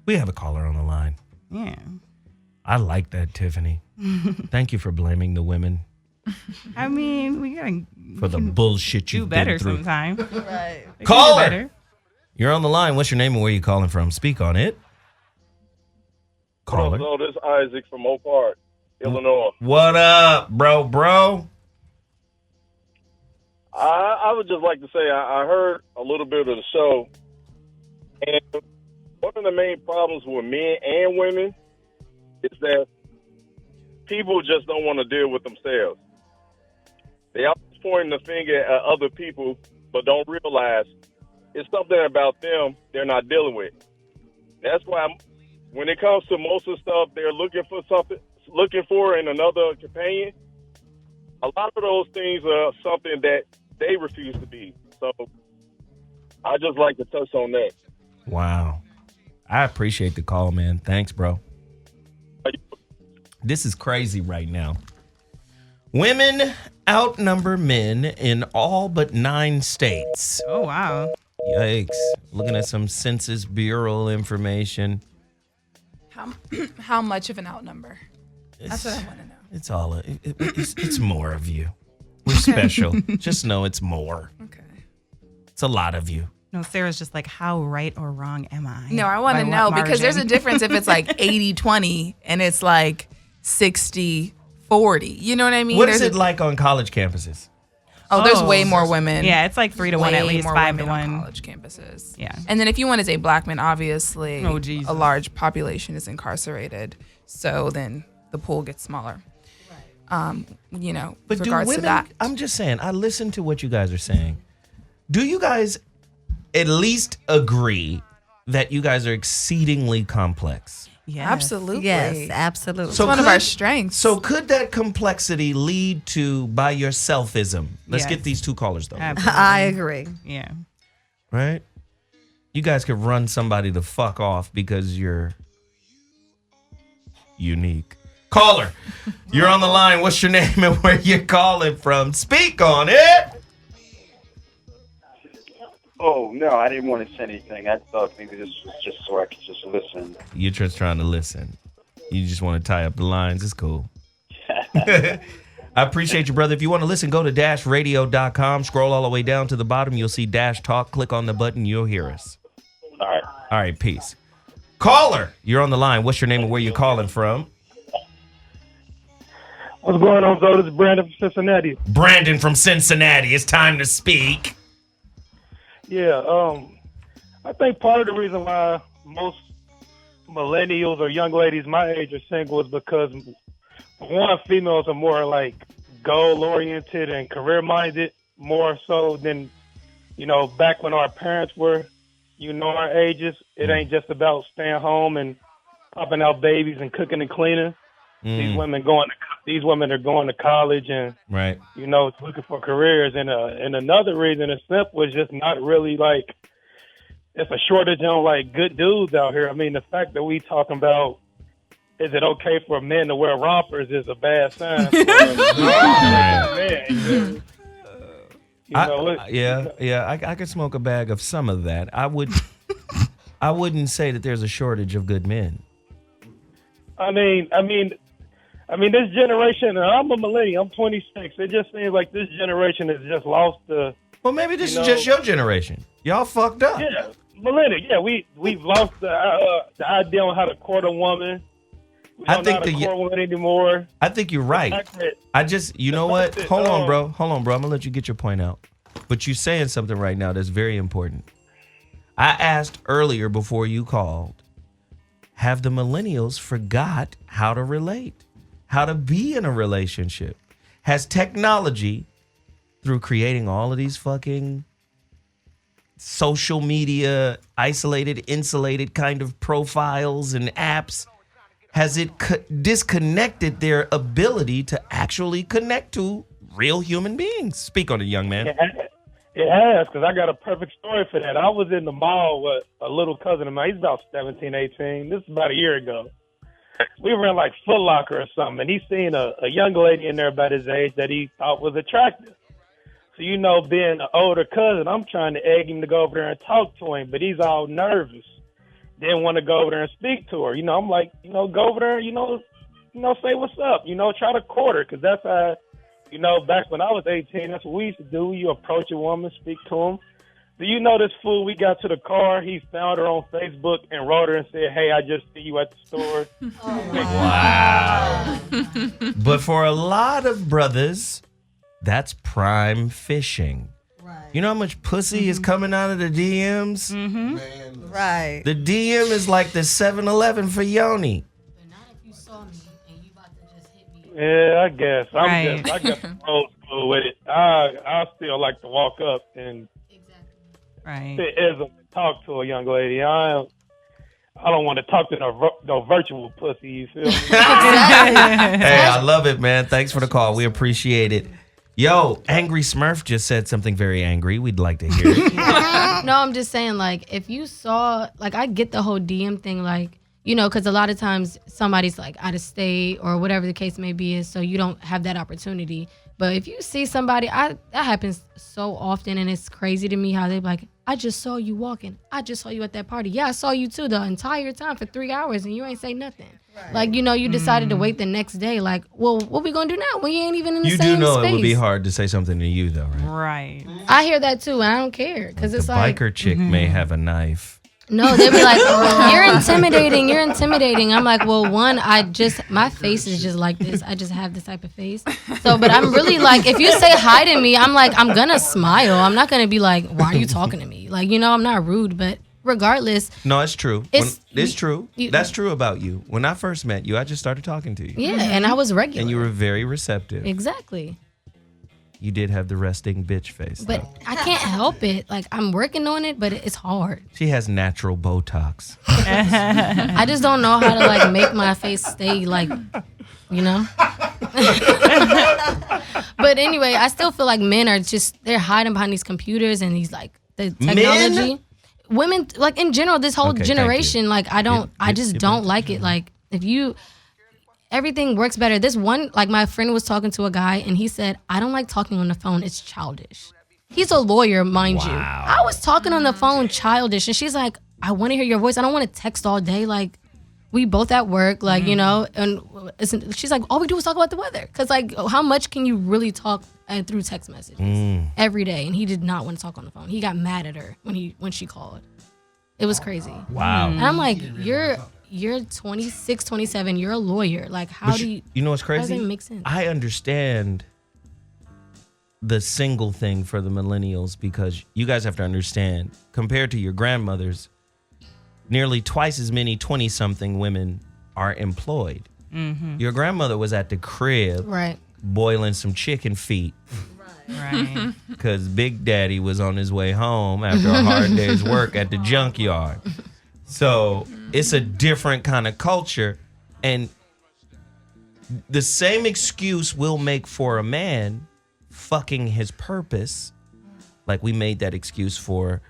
We have a caller on the line. Yeah. I like that, Tiffany. Thank you for blaming the women I mean, we gotta for the bullshit do you've better been through. sometimes. Right. Caller, you're on the line. What's your name and where you calling from? Speak on it. Caller. Hello, this is Isaac from Oak Park, Illinois. What up, bro? I would just like to say I heard a little bit of the show, and one of the main problems with men and women is that people just don't want to deal with themselves. They always pointing the finger at other people, but don't realize it's something about them they're not dealing with. That's why when it comes to most of the stuff they're looking for in another companion, a lot of those things are something that they refuse to be. So I just like to touch on that. Wow. I appreciate the call, man. Thanks, bro. This is crazy right now. Women outnumber men in all but 9 states. Oh, wow. Yikes. Looking at some Census Bureau information. How much of an outnumber? That's what I want to know. It's all, it's more of you. We're special. Just know it's more. Okay. It's a lot of you. No, Sarah's just like, how right or wrong am I? No, I want to By know what because there's a margin? difference if it's like 80-20 and it's like 60-40. You know what I mean? What is it like on college campuses? Oh, there's way more women. Yeah, it's like 3 to 1 at Way least, more 5 to women on 1. college campuses. Yeah. And then if you want to say black men, obviously Oh, Jesus. a large population is incarcerated. So then the pool gets smaller. But with do regards women, to that. I'm just saying, I listen to what you guys are saying. Do you guys at least agree that you guys are exceedingly complex? Yeah, absolutely. Yes, absolutely. It's one of our strengths. So could that complexity lead to by yourselfism? Let's Yes. get these two callers, though. Absolutely. I agree. Yeah. Right? You guys could run somebody the fuck off because you're unique. Caller, you're on the line. What's your name and where you're calling from? Speak on it. Oh, no, I didn't want to say anything. I thought maybe this was just so I could just listen. You're just trying to listen. You just want to tie up the lines. It's cool. I appreciate you, brother. If you want to listen, go to dashradio.com. Scroll all the way down to the bottom. You'll see Dash Talk. Click on the button. You'll hear us. All right. All right, peace. Caller, you're on the line. What's your name and where you're calling from? What's going on, Zo? This is Brandon from Cincinnati. Brandon from Cincinnati. It's time to speak. Yeah, I think part of the reason why most millennials or young ladies my age are single is because, one, females are more like goal-oriented and career-minded, more so than, back when our parents were, our ages. It ain't just about staying home and popping out babies and cooking and cleaning. These women are going to college and right, looking for careers. And another reason it's simple is just not really like it's a shortage on like good dudes out here. I mean, the fact that we talking about is it okay for men to wear rompers is a bad sign. For men. I could smoke a bag of some of that. I wouldn't say that there's a shortage of good men. I mean, this generation, and I'm a millennial, I'm 26. It just seems like this generation has just lost the... Well, maybe this is just your generation. Y'all fucked up. Yeah, millennial. Yeah, we've lost the idea on how to court a woman. We don't know how to court a woman anymore. I think you're right. I just, you know what? Hold on, bro. I'm going to let you get your point out. But you're saying something right now that's very important. I asked earlier before you called, have the millennials forgot how to relate? How to be in a relationship? Has technology, through creating all of these fucking social media, isolated, insulated kind of profiles and apps, has it disconnected their ability to actually connect to real human beings? Speak on it, young man. It has, because I got a perfect story for that. I was in the mall with a little cousin of mine. He's about 17, 18. This is about a year ago. We were in like Foot Locker or something, and he seen a young lady in there about his age that he thought was attractive. So, being an older cousin, I'm trying to egg him to go over there and talk to him, but he's all nervous. Didn't want to go over there and speak to her. I'm like, go over there, say what's up, try to court her, because that's how, back when I was 18, that's what we used to do. You approach a woman, speak to them. Do you know this fool? We got to the car. He found her on Facebook and wrote her and said, "Hey, I just see you at the store." Wow. But for a lot of brothers, that's prime fishing. Right. You know how much pussy is coming out of the DMs? Mm-hmm. Man, right. The DM is like the 7-Eleven for Yoni. Yeah, I guess. I got old school with it. I still like to walk up and talk to a young lady. I don't want to talk to no virtual pussy, you feel me? Hey, I love it, man. Thanks for the call. We appreciate it. Yo, Angry Smurf just said something very angry. We'd like to hear it. No, I'm just saying, like, if you saw, like, I get the whole DM thing, like, because a lot of times somebody's like out of state or whatever the case may be, so you don't have that opportunity. But if you see somebody, that happens so often, and it's crazy to me how they're like, I just saw you walking. I just saw you at that party. Yeah, I saw you too the entire time for 3 hours, and you ain't say nothing. Right. Like, you decided to wait the next day. Like, well, what we gonna do now when you ain't even in the same space? You do know it would be hard to say something to you, though, right? Right. I hear that too, and I don't care, because it's like... The biker chick may have a knife. No, they'll be like, you're intimidating. I'm like, well, one, my face is just like this. I just have this type of face. So, but I'm really like, if you say hi to me, I'm like, I'm going to smile. I'm not going to be like, why are you talking to me? Like, I'm not rude, but regardless. No, it's true. It's true. You, That's true about you. When I first met you, I just started talking to you. Yeah, and I was regular. And you were very receptive. Exactly. You did have the resting bitch face. But though. I can't help it. Like, I'm working on it, but it's hard. She has natural Botox. I just don't know how to, like, make my face stay, like, you know? But anyway, I still feel like men are just, they're hiding behind these computers and these, like, the technology. Men? Women, like, in general, this whole Okay, generation, like, I just don't like it. Like, everything works better. This one, like, my friend was talking to a guy and he said, I don't like talking on the phone. It's childish. He's a lawyer, mind you. I was talking on the phone childish. And she's like, I want to hear your voice. I don't want to text all day. Like, we both at work, like, you know, and she's like, all we do is talk about the weather. Because, like, how much can you really talk through text messages every day? And he did not want to talk on the phone. He got mad at her when she called. It was crazy. Wow. And I'm like, you're 26, 27. You're a lawyer. Like, how do you... You know what's crazy? How does that make sense? I understand the single thing for the millennials because you guys have to understand, compared to your grandmothers, nearly twice as many 20-something women are employed. Mm-hmm. Your grandmother was at the crib boiling some chicken feet. Right. Because Big Daddy was on his way home after a hard day's work at the junkyard. So it's a different kind of culture. And the same excuse we'll make for a man fucking his purpose, like we made that excuse for,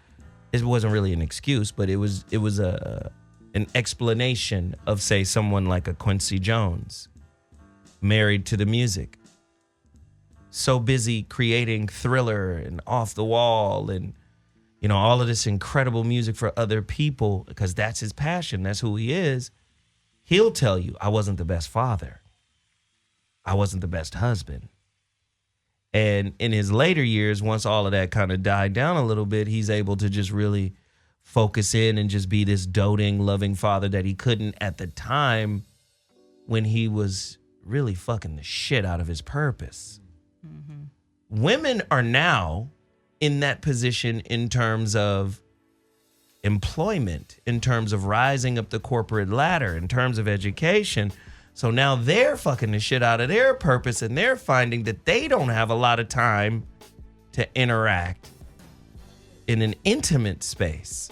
it wasn't really an excuse, but it was an explanation of, say, someone like a Quincy Jones, married to the music. So busy creating Thriller and Off the Wall and, you know, all of this incredible music for other people because that's his passion. That's who he is. He'll tell you, I wasn't the best father. I wasn't the best husband. And in his later years, once all of that kind of died down a little bit, he's able to just really focus in and just be this doting, loving father that he couldn't at the time when he was really fucking the shit out of his purpose. Mm-hmm. Women are now in that position in terms of employment, in terms of rising up the corporate ladder, in terms of education. So now they're fucking the shit out of their purpose and they're finding that they don't have a lot of time to interact in an intimate space.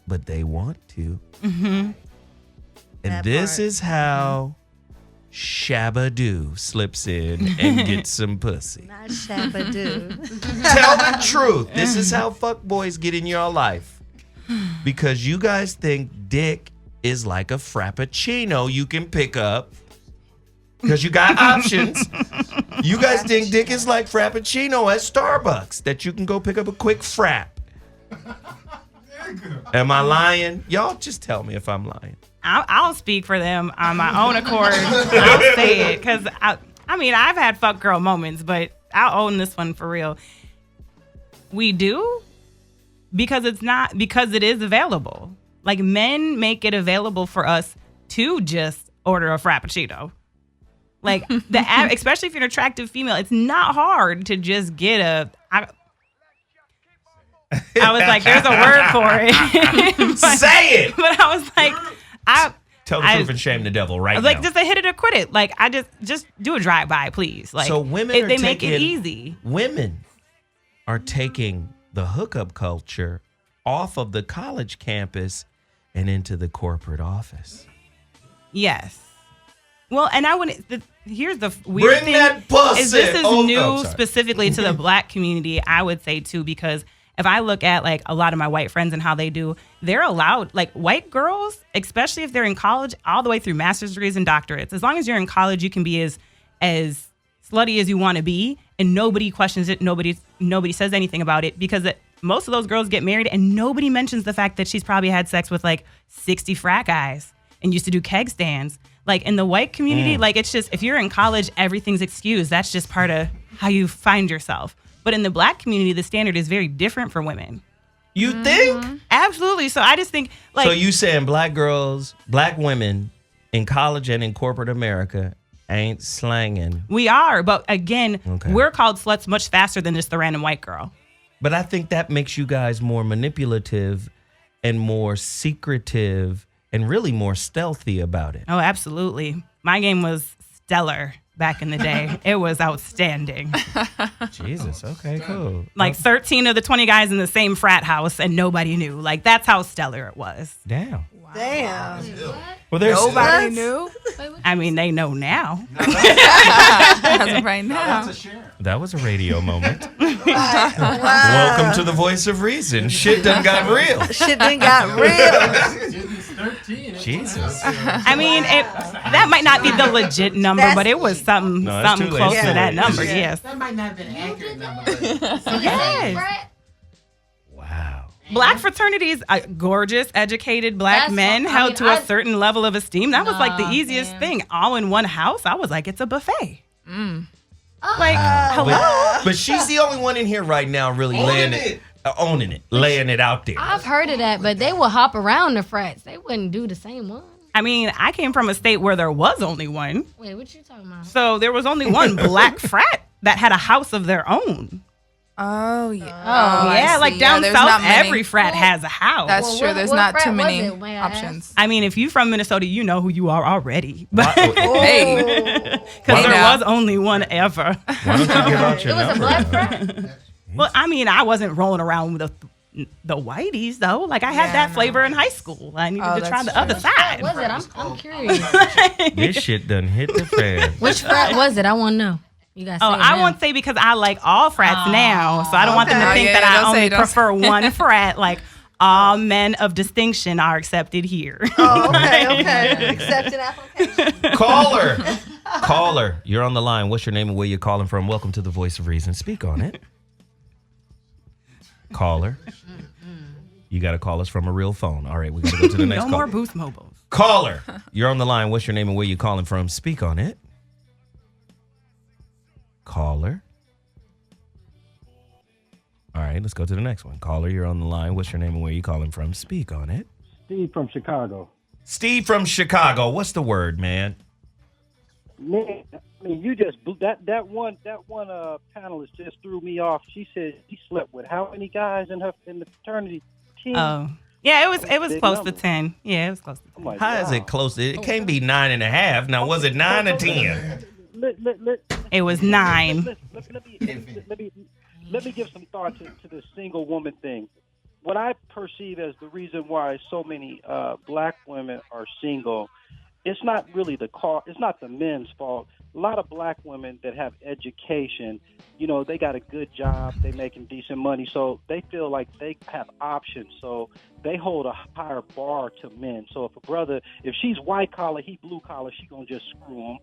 But they want to. Mm-hmm. And this is how Shabba-Doo slips in and gets some pussy. Not Shabba-Doo. Tell the truth. This is how fuckboys get in your life. Because you guys think dick is like a frappuccino you can pick up because you got options. You guys think dick is like frappuccino at Starbucks that you can go pick up a quick frap. Am I lying? Y'all just tell me if I'm lying. I'll speak for them on my own accord. I'll say it because I mean I've had fuck girl moments, but I'll own this one for real. We do because it is available. Like, men make it available for us to just order a frappuccino. Like, especially if you're an attractive female, it's not hard to just get I was like, there's a word for it. Say it! But I was like, Tell the truth and shame the devil right now. Like, just a hit it or quit it. Like, I just do a drive-by, please. Like, so women they make it easy. Women are taking the hookup culture off of the college campus and into the corporate office. Yes. Well, and here's the weird thing. That pussy. Is this is new specifically to the black community, I would say, too, because if I look at, like, a lot of my white friends and how they do, they're allowed, like, white girls, especially if they're in college, all the way through master's degrees and doctorates. As long as you're in college, you can be as slutty as you want to be, and nobody questions it. Nobody says anything about it because most of those girls get married and nobody mentions the fact that she's probably had sex with like 60 frat guys and used to do keg stands. Like, in the white community, like, it's just, if you're in college, everything's excused. That's just part of how you find yourself. But in the black community, the standard is very different for women. You think? Absolutely. So I just think, like... So you saying black women in college and in corporate America ain't slanging. We are, but again, we're called sluts much faster than just the random white girl. But I think that makes you guys more manipulative and more secretive and really more stealthy about it. Oh, absolutely. My game was stellar back in the day. It was outstanding. Jesus. Okay, cool. Like 13 of the 20 guys in the same frat house and nobody knew. Like, that's how stellar it was. Damn. Damn. Well, there's Nobody knew. I mean, they know now. As of right now. That was a radio moment. Welcome to the voice of reason. Shit done got real. Shit done got real. Jesus. I mean, that might not be the legit number, but it was something close to that number. Yes. That might not have been an accurate number. Yes. Wow. Black fraternities, gorgeous, educated black men held to a certain level of esteem. That was like the easiest thing. All in one house. I was like, it's a buffet. Like, hello? But she's the only one in here right now really laying it out there. I've heard of that, but they will hop around the frats. They wouldn't do the same one. I mean, I came from a state where there was only one. Wait, what you talking about? So there was only one black frat that had a house of their own. Oh, yeah. Oh, yeah. Like down south, every frat has a house. That's true. There's not too many options. I mean, if you're from Minnesota, you know who you are already. Because Hey. there was only one ever. Why don't you give out your It was a number? black frat? Well, I mean, I wasn't rolling around with the whiteys, though. Like, I had that flavor in high school. I needed to try the other side. What was it? I'm curious. This shit done hit the fan. Which frat was it? I want to know. You guys. I won't say because I like all frats now, so I don't want them to think that I only prefer one frat. Like, all men of distinction are accepted here. Oh, okay. Accepted application. Caller, you're on the line. What's your name and where you're calling from? Welcome to the Voice of Reason. Speak on it. Caller. You got to call us from a real phone. All right, we got to go to the next No call. more Boost Mobiles. Caller, you're on the line. What's your name and where you calling from? Speak on it. Caller. All right, let's go to the next one. Caller, you're on the line. What's your name and where you calling from? Speak on it. Steve from Chicago. Steve from Chicago. What's the word, man? Man, I mean, you just that one panelist just threw me off. She said she slept with how many guys in the fraternity team? Oh, yeah, it was close to 10. Yeah, it was close to 10. Oh, how is it close? It can't be 9.5. Now, was it 9 or 10? It was 9. Let me give some thought to this single woman thing. What I perceive as the reason why so many black women are single, it's not really it's not the men's fault. A lot of black women that have education, you know, they got a good job, they making decent money, so they feel like they have options. So they hold a higher bar to men. So if she's white collar, he blue collar, she gonna just screw him.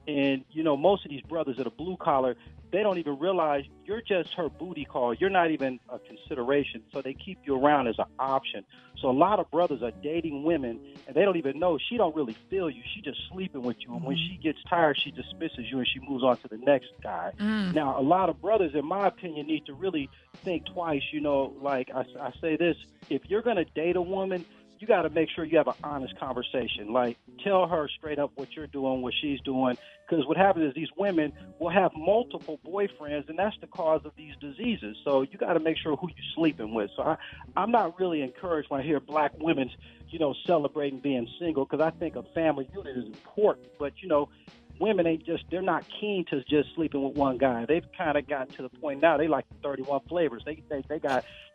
And, you know, most of these brothers that are blue collar, they don't even realize you're just her booty call. You're not even a consideration. So they keep you around as an option. So a lot of brothers are dating women, and they don't even know. She don't really feel you. She just sleeping with you. And when she gets tired, she dismisses you, and she moves on to the next guy. Now, a lot of brothers, in my opinion, need to really think twice. You know, like I say this, if you're going to date a woman, you got to make sure you have an honest conversation. Like, tell her straight up what you're doing, what she's doing. Because what happens is these women will have multiple boyfriends, and that's the cause of these diseases. So you got to make sure who you're sleeping with. So I'm not really encouraged when I hear black women, you know, celebrating being single, because I think a family unit is important. But, you know, women they're not keen to just sleeping with one guy. They've kind of gotten to the point now, they like the 31 flavors. They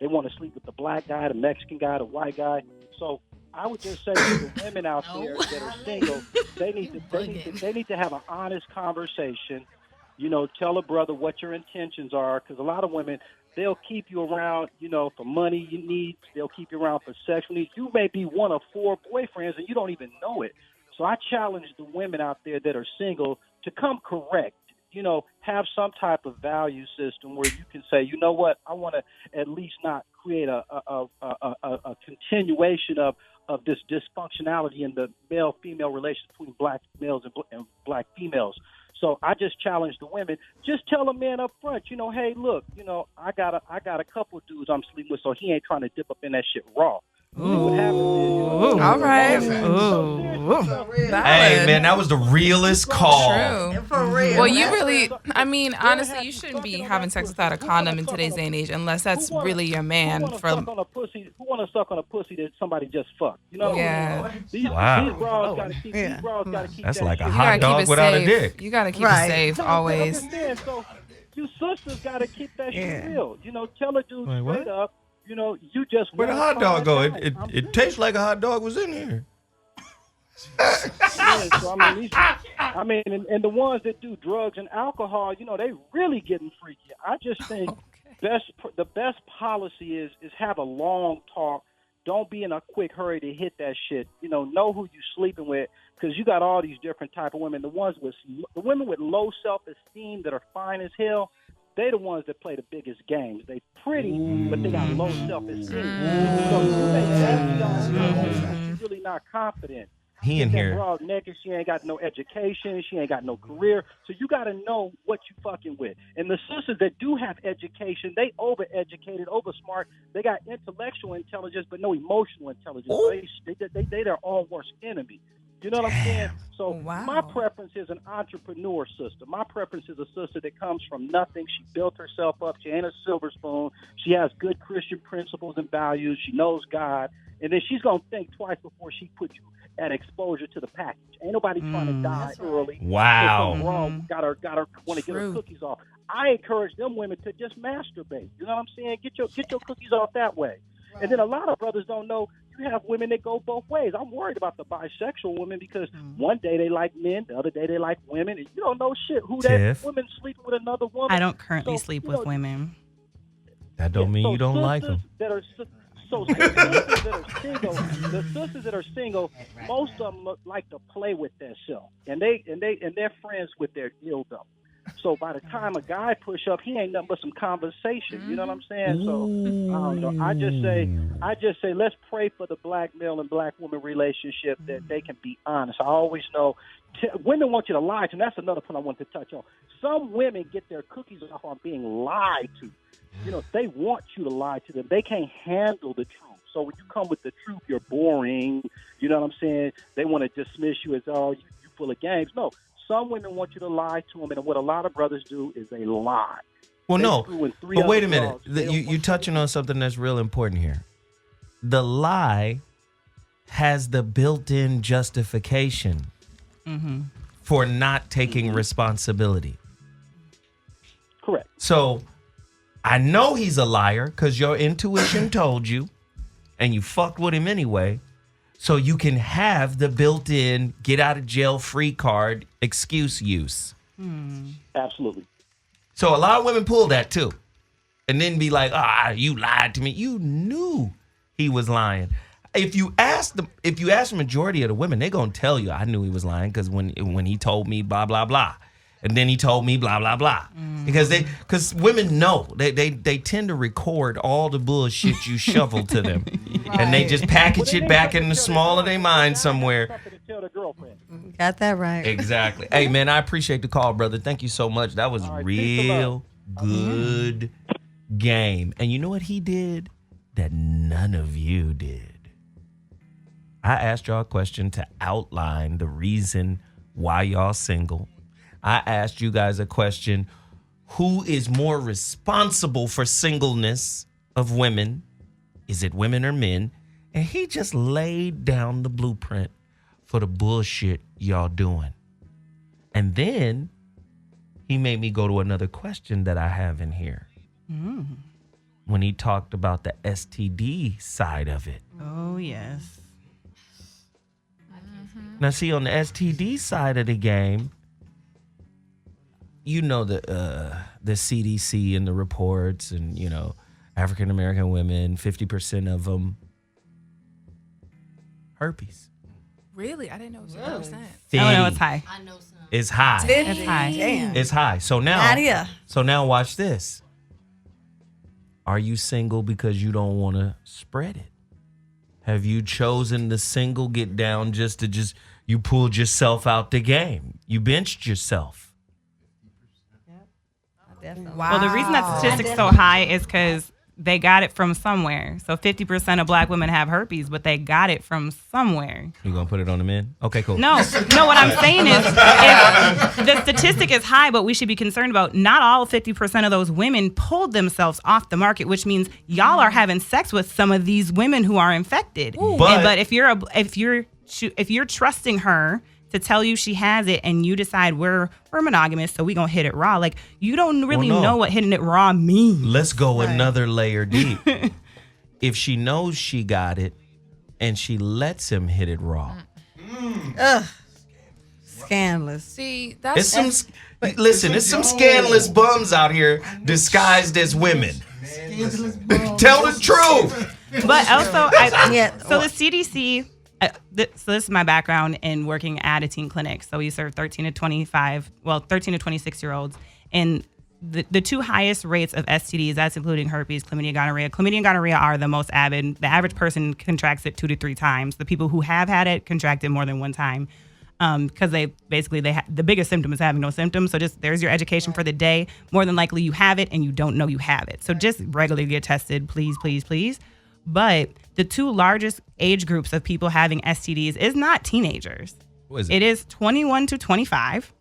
want to sleep with the black guy, the Mexican guy, the white guy. So I would just say to the women out there that are single, they need to have an honest conversation. You know, tell a brother what your intentions are, because a lot of women, they'll keep you around, you know, for money you need. They'll keep you around for sexual needs. You may be one of 4 boyfriends and you don't even know it. So I challenge the women out there that are single to come correct. You know, have some type of value system where you can say, you know what, I want to at least not create a continuation of this dysfunctionality in the male-female relationship between black males and black females. So I just challenge the women. Just tell a man up front, you know, hey, look, you know, I got a couple dudes I'm sleeping with, so he ain't trying to dip up in that shit raw. Ooh. All right. Hey, man, that was the realest call. True. For real. Well, you really, I mean, honestly, you shouldn't be having sex without a condom in today's day and age unless that's really your man. Who want to suck on a pussy that somebody just fucked? You know? Yeah. These Wow. bras got to keep. These bras got to keep. That's that like a shit. hot dog without a dick. You gotta keep it safe always. So you sisters got to keep that shit real. You know, tell a dude Wait, what? straight up. You know, you just. Where the hot dog go? It tastes like a hot dog was in here. Yeah, so I mean, and the ones that do drugs and alcohol, you know, they really getting freaky. I just think the best policy is have a long talk. Don't be in a quick hurry to hit that shit. You know who you sleeping with, because you got all these different type of women. The women with low self-esteem that are fine as hell, they the ones that play the biggest games. They pretty, but they got low self-esteem. So you make that you're really not confident. He in here. Broad naked, she ain't got no education, she ain't got no career. So you got to know what you fucking with. And the sisters that do have education, they overeducated, oversmart. They got intellectual intelligence, but no emotional intelligence. So they their own worst enemy. You know what I'm saying? So my preference is an entrepreneur sister. My preference is a sister that comes from nothing. She built herself up. She ain't a silver spoon. She has good Christian principles and values. She knows God. And then she's going to think twice before she puts you at exposure to the package. Ain't nobody trying to die early. Wow. Something wrong. Got her want to get her cookies off. I encourage them women to just masturbate. You know what I'm saying? Get your cookies off that way. Right. And then a lot of brothers don't know you have women that go both ways. I'm worried about the bisexual women because one day they like men, the other day they like women, and you don't know shit who that woman sleeping with another woman. I don't currently sleep with women. That don't mean you don't like them. So sisters that are single, the sisters that are single, most of them like to play with themselves, and they're friends with their dildo. So by the time a guy push up, he ain't nothing but some conversation. You know what I'm saying? So I don't know. I just say let's pray for the black male and black woman relationship that they can be honest. I always know women want you to lie to them. That's another point I wanted to touch on. Some women get their cookies off on being lied to. You know, they want you to lie to them. They can't handle the truth. So when you come with the truth, you're boring. You know what I'm saying? They want to dismiss you as, oh, you full of games. No, some women want you to lie to them, and what a lot of brothers do is they lie. Well, no, but wait a minute. You're touching on something that's real important here. The lie has the built-in justification for not taking responsibility. Correct. So I know he's a liar because your intuition told you, and you fucked with him anyway. So you can have the built-in get out of jail free card excuse use. Absolutely. So a lot of women pull that too. And then be like, you lied to me. You knew he was lying. If you ask the majority of the women, they're gonna tell you, I knew he was lying because when he told me blah blah blah. And then he told me blah blah blah. Because women know they tend to record all the bullshit you shovel to them. Right. And they just package it back in the small of their mind somewhere. Got that right. Exactly. Hey man, I appreciate the call, brother. Thank you so much. That was real good game. And you know what he did that none of you did? I asked y'all a question to outline the reason why y'all single. I asked you guys a question, who is more responsible for singleness of women? Is it women or men? And he just laid down the blueprint for the bullshit y'all doing. And then he made me go to another question that I have in here. When he talked about the STD side of it. Oh, yes. Now, see, on the STD side of the game, you know the CDC and the reports and, you know, African American women, 50% of them, herpes. Really? I didn't know it was 100%. Oh, no, it's high. I know some. It's high. It's high. Damn. It's high. So now watch this. Are you single because you don't want to spread it? Have you chosen the single get down you pulled yourself out the game? You benched yourself. Wow. Well, the reason that statistic's so high is because they got it from somewhere. So 50% of black women have herpes, but they got it from somewhere. You gonna put it on the men? Okay, cool. No, what I'm saying is the statistic is high, but we should be concerned about not all 50% of those women pulled themselves off the market, which means y'all are having sex with some of these women who are infected. But if you're trusting her to tell you she has it and you decide we're monogamous, so we gonna hit it raw. Like, you don't really know what hitting it raw means. Let's go another layer deep. If she knows she got it and she lets him hit it raw. Ugh. Scandalous. See, that's it's some scandalous bums out here disguised as women. Tell the truth. But also, so the CDC. So this is my background in working at a teen clinic. So we serve 13 to 26-year-olds. And the two highest rates of STDs, that's including herpes, chlamydia, gonorrhea. Chlamydia and gonorrhea are the most avid. The average person contracts it 2 to 3 times. The people who have had it contract it more than one time. Because the biggest symptom is having no symptoms. So just there's your education for the day. More than likely you have it and you don't know you have it. So just regularly get tested, please, please, please. But the two largest age groups of people having STDs is not teenagers. What is it? It is 21 to 25.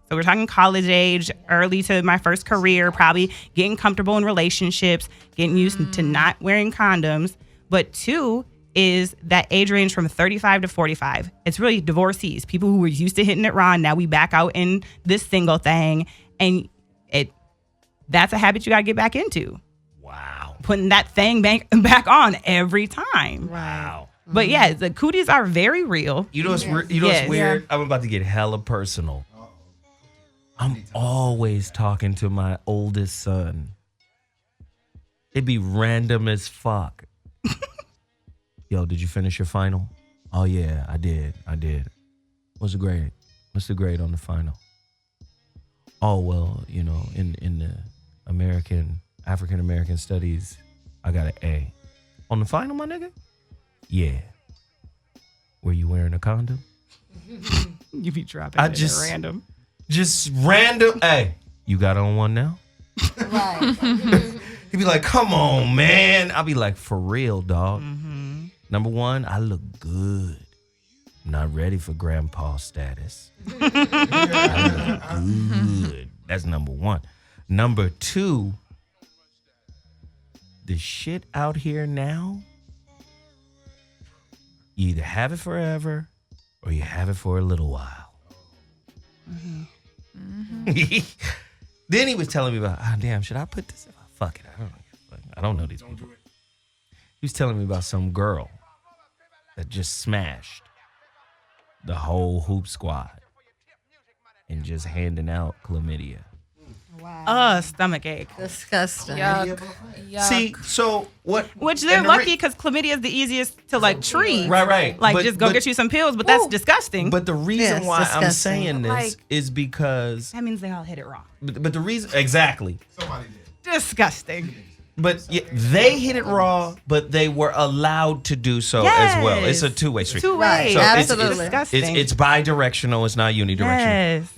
So we're talking college age, early to my first career, probably getting comfortable in relationships, getting used to not wearing condoms. But 2 is that age range from 35 to 45. It's really divorcees, people who were used to hitting it raw, and now we back out in this single thing. And that's a habit you got to get back into. Putting that thing back on every time. Wow. But yeah, the cooties are very real. You know what's weird? Yeah. I'm about to get hella personal. I'm always talking to my oldest son. It'd be random as fuck. Yo, did you finish your final? Oh yeah, I did. What's the grade? What's the grade on the final? Oh well, in the African American studies, I got an A. On the final, my nigga? Yeah. Were you wearing a condom? You be dropping it at random. Just random. Hey, you got on one now? Right. He'd be like, come on, man. I'll be like, for real, dog. Number 1, I look good. I'm not ready for grandpa status. I look good. That's number 1. Number 2, the shit out here now, you either have it forever or you have it for a little while. Then he was telling me about, damn, should I put this? Fuck it, I don't know these people. He was telling me about some girl that just smashed the whole hoop squad and just handing out chlamydia. Wow. Stomach ache. Disgusting. Yuck. See, so what? Which they're lucky because chlamydia is the easiest to treat. Right. Like, just go get you some pills, but that's disgusting. But the reason why I'm saying this is because that means they all hit it wrong. But the reason exactly. Somebody did. Disgusting. But they hit it raw, but they were allowed to do so as well. It's a two-way street. Two-way. So absolutely. It's bi-directional. It's not unidirectional. Yes.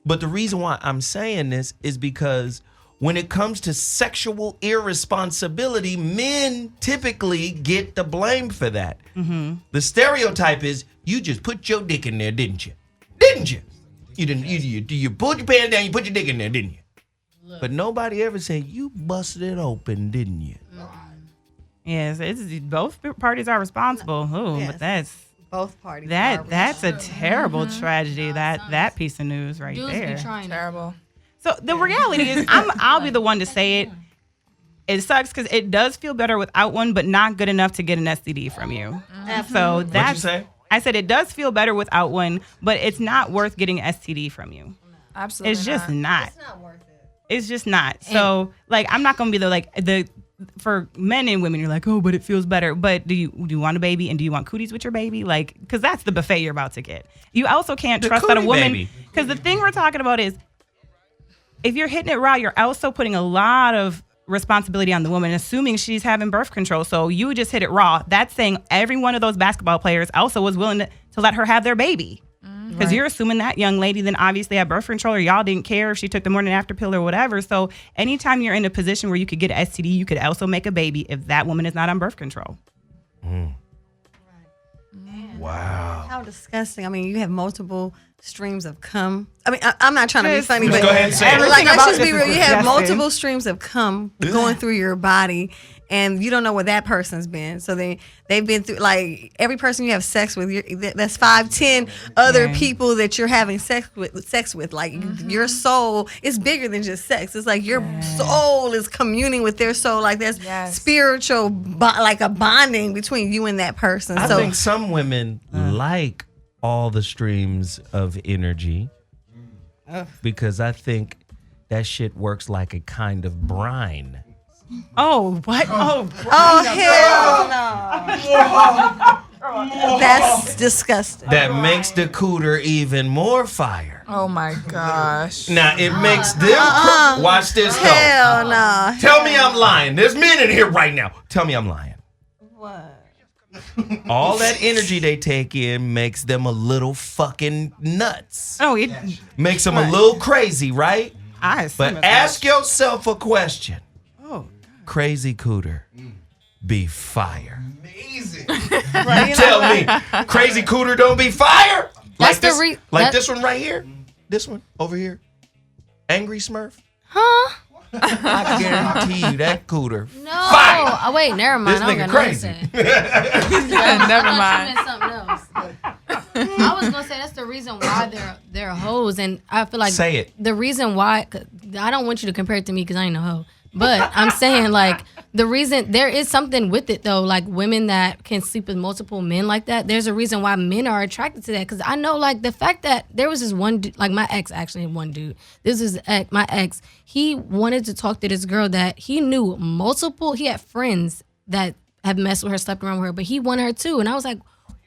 But the reason why I'm saying this is because when it comes to sexual irresponsibility, men typically get the blame for that. The stereotype is you just put your dick in there, didn't you? Didn't you? You didn't. You pulled your pants down. You put your dick in there, didn't you? But nobody ever said you busted it open, didn't you? Yes, both parties are responsible. But that's both parties. That's a terrible tragedy. That piece of news right there. Terrible. So the reality is, I'll be the one to say it. It sucks because it does feel better without one, but not good enough to get an STD from you. So that's. What'd you say? I said it does feel better without one, but it's not worth getting an STD from you. Absolutely, it's just not. It's not worth it. It's just not. So I'm not gonna be the for men and women. You're like, oh, but it feels better. But do you want a baby and do you want cooties with your baby? Because that's the buffet you're about to get. You also can't trust that a woman. Because the thing we're talking about is, if you're hitting it raw, you're also putting a lot of responsibility on the woman, assuming she's having birth control. So you just hit it raw. That's saying every one of those basketball players also was willing to let her have their baby. Because you're assuming that young lady then obviously had birth control, or y'all didn't care if she took the morning after pill or whatever. So anytime you're in a position where you could get an STD, you could also make a baby if that woman is not on birth control. Wow. How disgusting. I mean, you have multiple streams of cum. I mean, I'm not trying to be funny, but go ahead and say it. like, let's just be real. You have disgusting. multiple streams of cum going through your body, and you don't know where that person's been. So they've been through, like, every person you have sex with, that's 5-10 other people that you're having sex with. Like, your soul is bigger than just sex. It's like your soul is communing with their soul. Like, there's spiritual, like a bonding between you and that person. I think some women like all the streams of energy because I think that shit works like a kind of brine. Oh, what? Oh, hell no. That's disgusting. That makes the cooter even more fire. Oh my gosh. Now it makes them watch this though. Hell no. Tell me I'm lying. There's men in here right now. Tell me I'm lying. What? All that energy they take in makes them a little fucking nuts. Oh, it makes them a little crazy, right? But ask yourself a question. Oh, crazy cooter be fire. Amazing. You tell me, crazy cooter don't be fire? That's like this one right here? This one over here? Angry Smurf? Huh? I guarantee you that cooter. No. Fire. Oh, wait, never mind. This I don't nigga got crazy. Never mind. Something else. I was gonna say that's the reason why they're hoes, and I feel like say it. The reason why, I don't want you to compare it to me because I ain't no hoe, but I'm saying like the reason there is something with it though, like women that can sleep with multiple men like that. There's a reason why men are attracted to that, because I know like the fact that there was this one dude, like my ex actually, one dude. This is my ex. He wanted to talk to this girl that he knew multiple. He had friends that have messed with her, slept around with her, but he wanted her too, and I was like,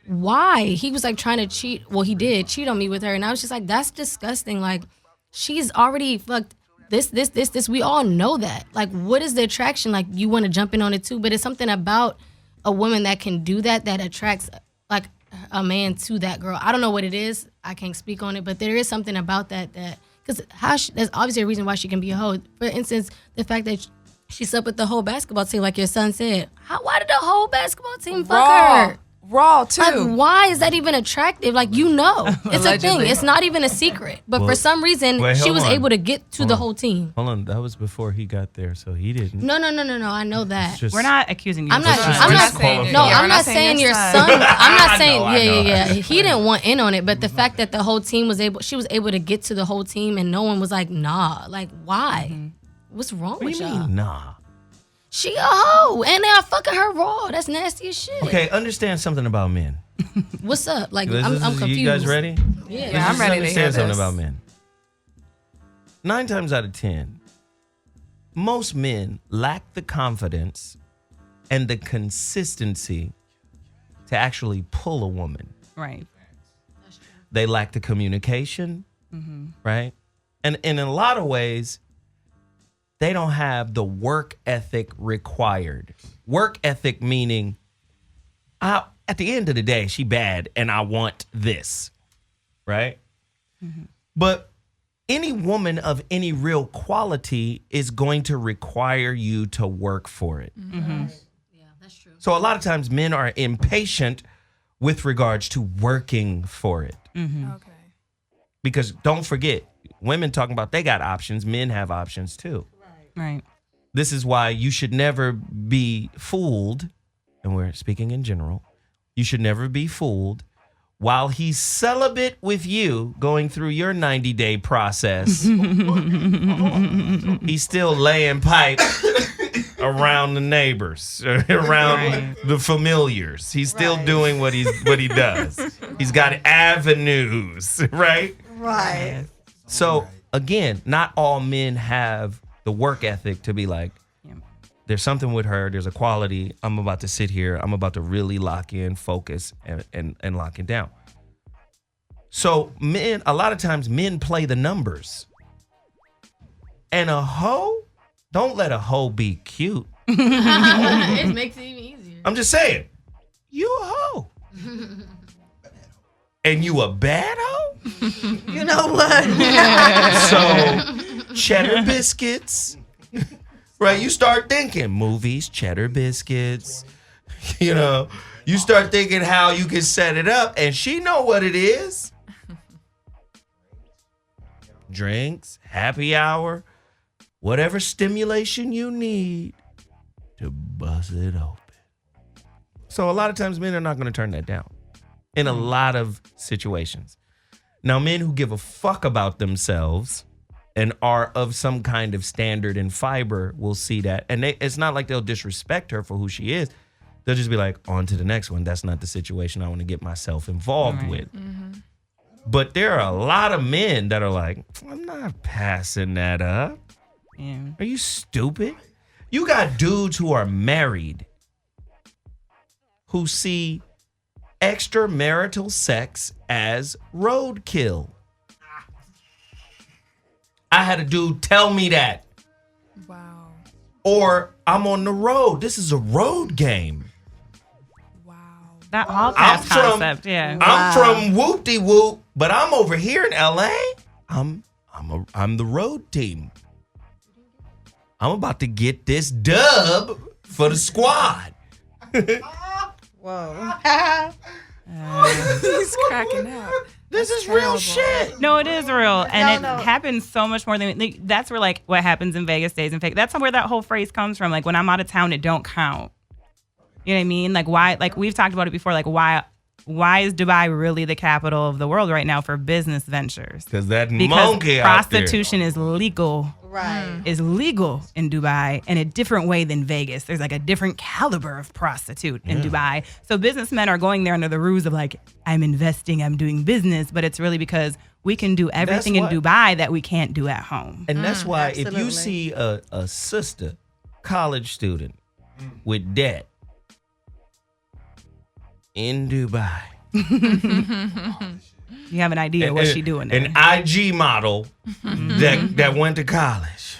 why? He was like trying to cheat. Well, he did cheat on me with her. And I was just like, that's disgusting. Like, she's already fucked this. We all know that. Like, what is the attraction? Like, you want to jump in on it too. But it's something about a woman that can do that attracts like a man to that girl. I don't know what it is. I can't speak on it. But there is something about that because there's obviously a reason why she can be a hoe. For instance, the fact that she slept with the whole basketball team, like your son said. Why did the whole basketball team fuck her? Raw too. Like, why is that even attractive? Like, you know, it's a thing. It's not even a secret. But for some reason, she was able to get to the whole team. Hold on, that was before he got there, so he didn't. No. I know that. We're not accusing you. I'm not saying your son. I'm not saying. Yeah. He didn't want in on it, but the fact that the whole team she was able to get to the whole team, and no one was like, nah. Like, why? Mm-hmm. What's wrong What with do you y'all? mean, nah? She a hoe, and they are fucking her raw. That's nasty as shit. Okay, understand something about men. What's up? Like, I'm confused. You guys ready? Yeah, I'm ready to hear understand something this. about men. 9 times out of 10, most men lack the confidence and the consistency to actually pull a woman. Right. They lack the communication, right? And in a lot of ways, they don't have the work ethic required. Work ethic meaning, at the end of the day, she bad and I want this, right? But any woman of any real quality is going to require you to work for it. Yeah, that's true. So a lot of times men are impatient with regards to working for it. Okay. Because don't forget, women talking about they got options, men have options too. Right. This is why you should never be fooled, and we're speaking in general, you should never be fooled while he's celibate with you going through your 90-day process. He's still laying pipe around the neighbors, around the familiars. He's still doing what he does. He's got avenues, right? Right. So again, not all men have the work ethic to be like, there's something with her, there's a quality, I'm about to sit here, I'm about to really lock in, focus, and lock it down. So men, a lot of times men play the numbers. And a hoe, don't let a hoe be cute. It makes it even easier. I'm just saying, you a hoe. And you a bad hoe? You know what? So, cheddar biscuits, right? You start thinking movies, cheddar biscuits, you start thinking how you can set it up, and she know what it is. Drinks, happy hour, whatever stimulation you need to bust it open. So a lot of times men are not going to turn that down in a lot of situations. Now, men who give a fuck about themselves and are of some kind of standard and fiber will see that. And it's not like they'll disrespect her for who she is. They'll just be like, on to the next one. That's not the situation I want to get myself involved with. Mm-hmm. But there are a lot of men that are like, I'm not passing that up. Yeah. Are you stupid? You got dudes who are married who see extramarital sex as roadkill. I had a dude tell me that. Wow. Or I'm on the road. This is a road game. Wow. That hall pass concept, yeah. I'm from whoop-de-whoop, but I'm over here in LA. I'm the road team. I'm about to get this dub for the squad. Whoa. He's cracking up. This is real shit. No, it is real. And it happens so much more than that's where like what happens in Vegas stays in Vegas. That's where that whole phrase comes from. Like when I'm out of town, it don't count. You know what I mean? Like why, like we've talked about it before, like why is Dubai really the capital of the world right now for business ventures? Because monkey prostitution is legal. Right. Is legal in Dubai in a different way than Vegas. There's like a different caliber of prostitute in Dubai. So businessmen are going there under the ruse of like, I'm investing, I'm doing business, but it's really because we can do everything in Dubai that we can't do at home. And that's why if you see a sister, college student with debt in Dubai, you have an idea what she's doing there. An IG model that went to college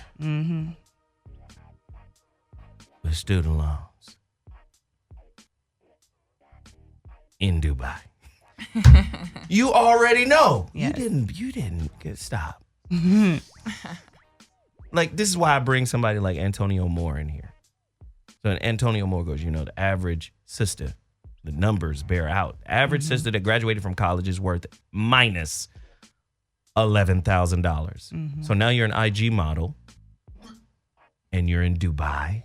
with student loans in Dubai. You already know. Yes. You didn't stop. Like this is why I bring somebody like Antonio Moore in here. So Antonio Moore goes, the average sister, the numbers bear out. Average sister that graduated from college is worth minus $11,000. So now you're an IG model and you're in Dubai.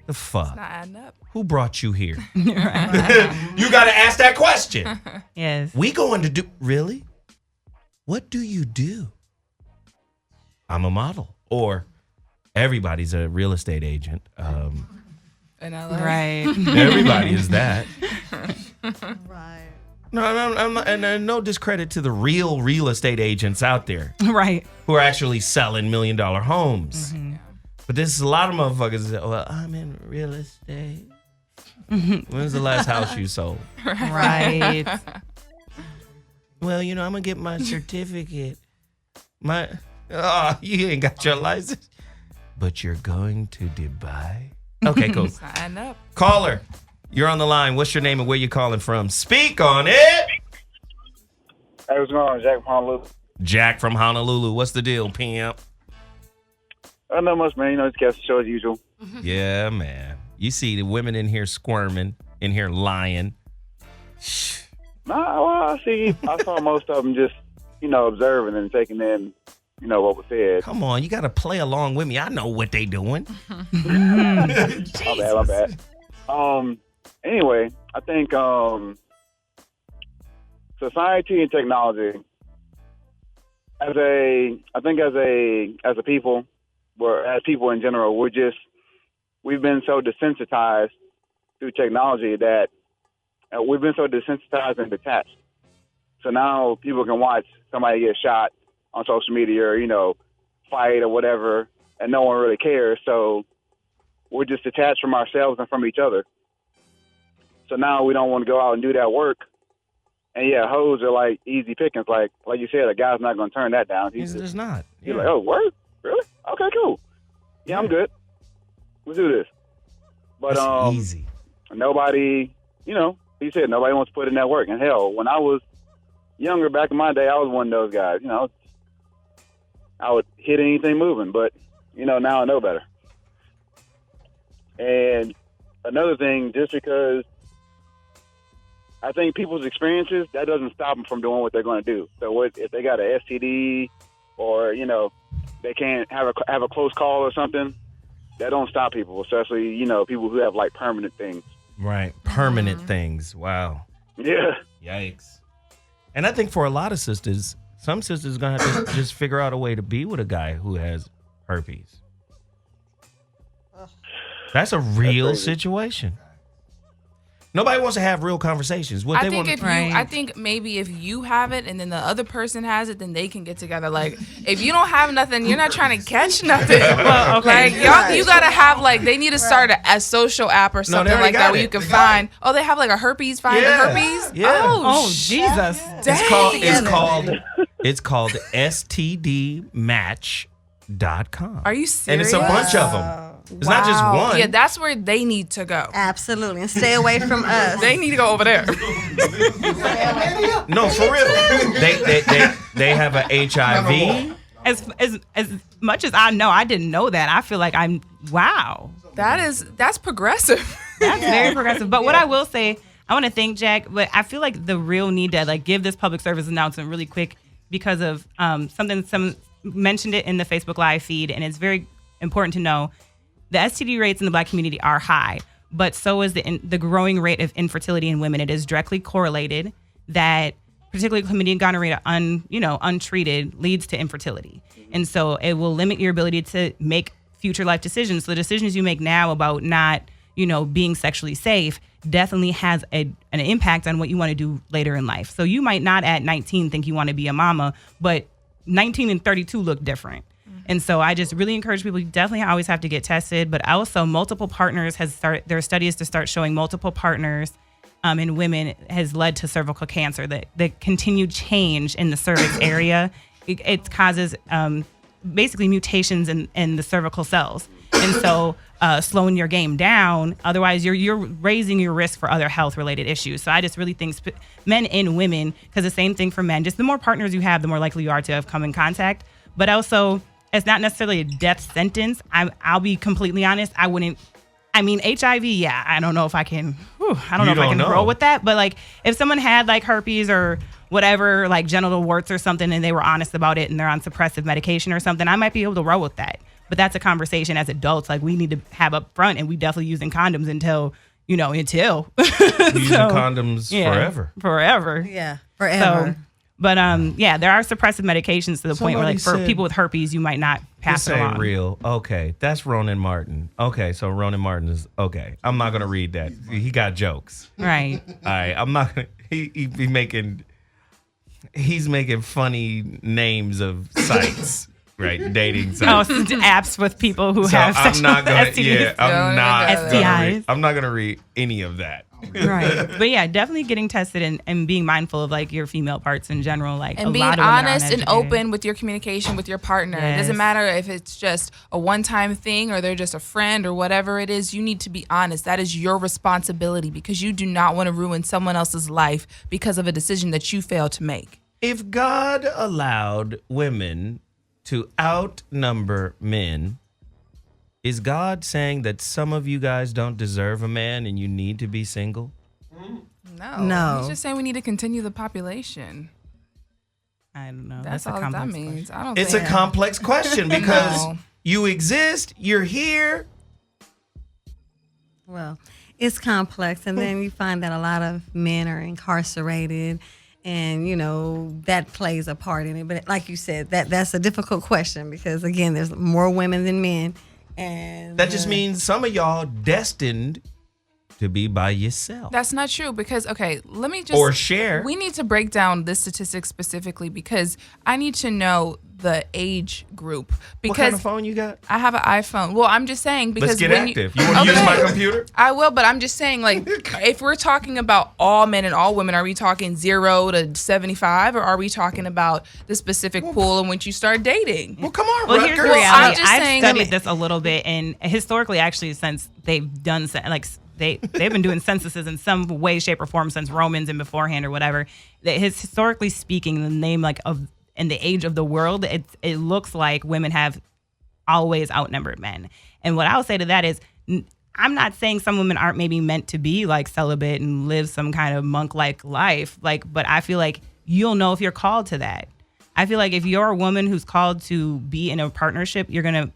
The fuck? It's not adding up. Who brought you here? You got to ask that question. Yes. We going to do, really? What do you do? I'm a model. Or everybody's a real estate agent. In LA. Right. Everybody is that. Right. No, I'm not, and no discredit to the real estate agents out there. Right. Who are actually selling $1 million homes. But there's a lot of motherfuckers that, well, I'm in real estate. When's the last house you sold? Right. Well, I'm going to get my certificate. You ain't got your license. But you're going to Dubai? Okay, cool. It's not adding up. Caller, you're on the line. What's your name and where you calling from? Speak on it. Hey, what's going on? Jack from Honolulu. Jack from Honolulu. What's the deal, pimp? Not much, man. Just catch the show as usual. Yeah, man. You see the women in here squirming, in here lying. I saw most of them just, observing and taking in, what was said. Come on, you got to play along with me. I know what they doing. My bad. Anyway, I think society and technology, as a people, as people in general, we've been so desensitized through technology that we've been so desensitized and detached. So now people can watch somebody get shot on social media or, fight or whatever, and no one really cares. So we're just detached from ourselves and from each other. So now we don't want to go out and do that work. And hoes are like easy pickings. Like you said, a guy's not going to turn that down. He's just not. You're like, oh, word? Really? Okay, cool. Yeah, I'm good. Let's do this. But that's easy. Nobody, he said nobody wants to put in that work. And hell, when I was younger, back in my day, I was one of those guys. You know, I would hit anything moving, but you know, now I know better. And another thing, just because I think people's experiences, that doesn't stop them from doing what they're going to do. So what if they got an STD, or you know, they can't have a close call or something? That don't stop people, especially you know people who have like permanent things. Right, permanent things. Wow. Yeah. Yikes. And I think for a lot of sisters, some sisters are gonna have to just figure out a way to be with a guy who has herpes. That's a real situation. Nobody wants to have real conversations. What I they think want. I think maybe if you have it and then the other person has it, then they can get together. Like if you don't have nothing, you're not trying to catch nothing. Well, okay. Like y'all, you gotta have like they need to start a social app or something like that where you can find. Oh, they have like a herpes find herpes. Yeah. Oh Jesus! It's called STDmatch.com. Are you serious? And it's a bunch of them. It's not just one. Yeah, that's where they need to go. Absolutely. And stay away from us. They need to go over there. No, for real. They have a HIV. As much as I know, I didn't know that. I feel like wow. That's progressive. That's very progressive. But what I will say, I want to thank Jack, but I feel like the real need to like give this public service announcement really quick because of something some mentioned it in the Facebook Live feed, and it's very important to know. The STD rates in the Black community are high, but so is the growing rate of infertility in women. It is directly correlated that particularly chlamydia and gonorrhea, untreated, leads to infertility. And so it will limit your ability to make future life decisions. So the decisions you make now about not, being sexually safe definitely has an impact on what you want to do later in life. So you might not at 19 think you want to be a mama, but 19 and 32 look different. And so I just really encourage people, you definitely always have to get tested, but also multiple partners there are studies to start showing multiple partners in women has led to cervical cancer. The continued change in the cervix area, it causes basically mutations in the cervical cells. And so slowing your game down, otherwise you're raising your risk for other health related issues. So I just really think men and women, because the same thing for men, just the more partners you have, the more likely you are to have come in contact. But also, it's not necessarily a death sentence. I'll be completely honest. I wouldn't. I mean, HIV. Yeah, I don't know if I can. I don't know if I can roll with that. But like, if someone had like herpes or whatever, like genital warts or something, and they were honest about it, and they're on suppressive medication or something, I might be able to roll with that. But that's a conversation as adults. Like we need to have up front, and we definitely using condoms until. Using condoms forever. Yeah, forever. So, but there are suppressive medications to the point where, like, for people with herpes, you might not pass it along. This ain't real. Okay, that's Ronan Martin. Okay, so Ronan Martin is okay. I'm not gonna read that. He got jokes. Right. All right. I'm not gonna. He's making funny names of sites. Right, dating sites. Oh, apps with people who have I'm not gonna. STDs. Yeah, I'm not STIs. I'm not gonna read any of that. Right, but yeah, definitely getting tested and being mindful of like your female parts in general, like and a being lot of women honest are and open with your communication with your partner. Yes. It doesn't matter if it's just a one-time thing or they're just a friend or whatever it is. You need to be honest. That is your responsibility because you do not want to ruin someone else's life because of a decision that you failed to make. If God allowed women to outnumber men, is God saying that some of you guys don't deserve a man and you need to be single? No. He's just saying we need to continue the population. I don't know. That's all that means. I don't. It's a complex question because you exist, you're here. Well, it's complex, and then you find that a lot of men are incarcerated. And, that plays a part in it. But like you said, that's a difficult question because, again, there's more women than men. And that just means some of y'all destined to be by yourself. That's not true because, let me just... Or share. We need to break down this statistic specifically because I need to know the age group. Because what kind of phone you got? I have an iPhone. Well, I'm just saying because... Let's get active. You want to use my computer? I will, but I'm just saying, like, if we're talking about all men and all women, are we talking 0 to 75 or are we talking about the specific pool in which you start dating? Well, come on, here's the reality. I've studied this a little bit, and historically, actually, since they've done, like, they've been doing censuses in some way, shape, or form since Romans and beforehand or whatever. That historically speaking, the name in the age of the world, it looks like women have always outnumbered men. And what I'll say to that is, I'm not saying some women aren't maybe meant to be like celibate and live some kind of monk-like life, but I feel like you'll know if you're called to that. I feel like if you're a woman who's called to be in a partnership, you're going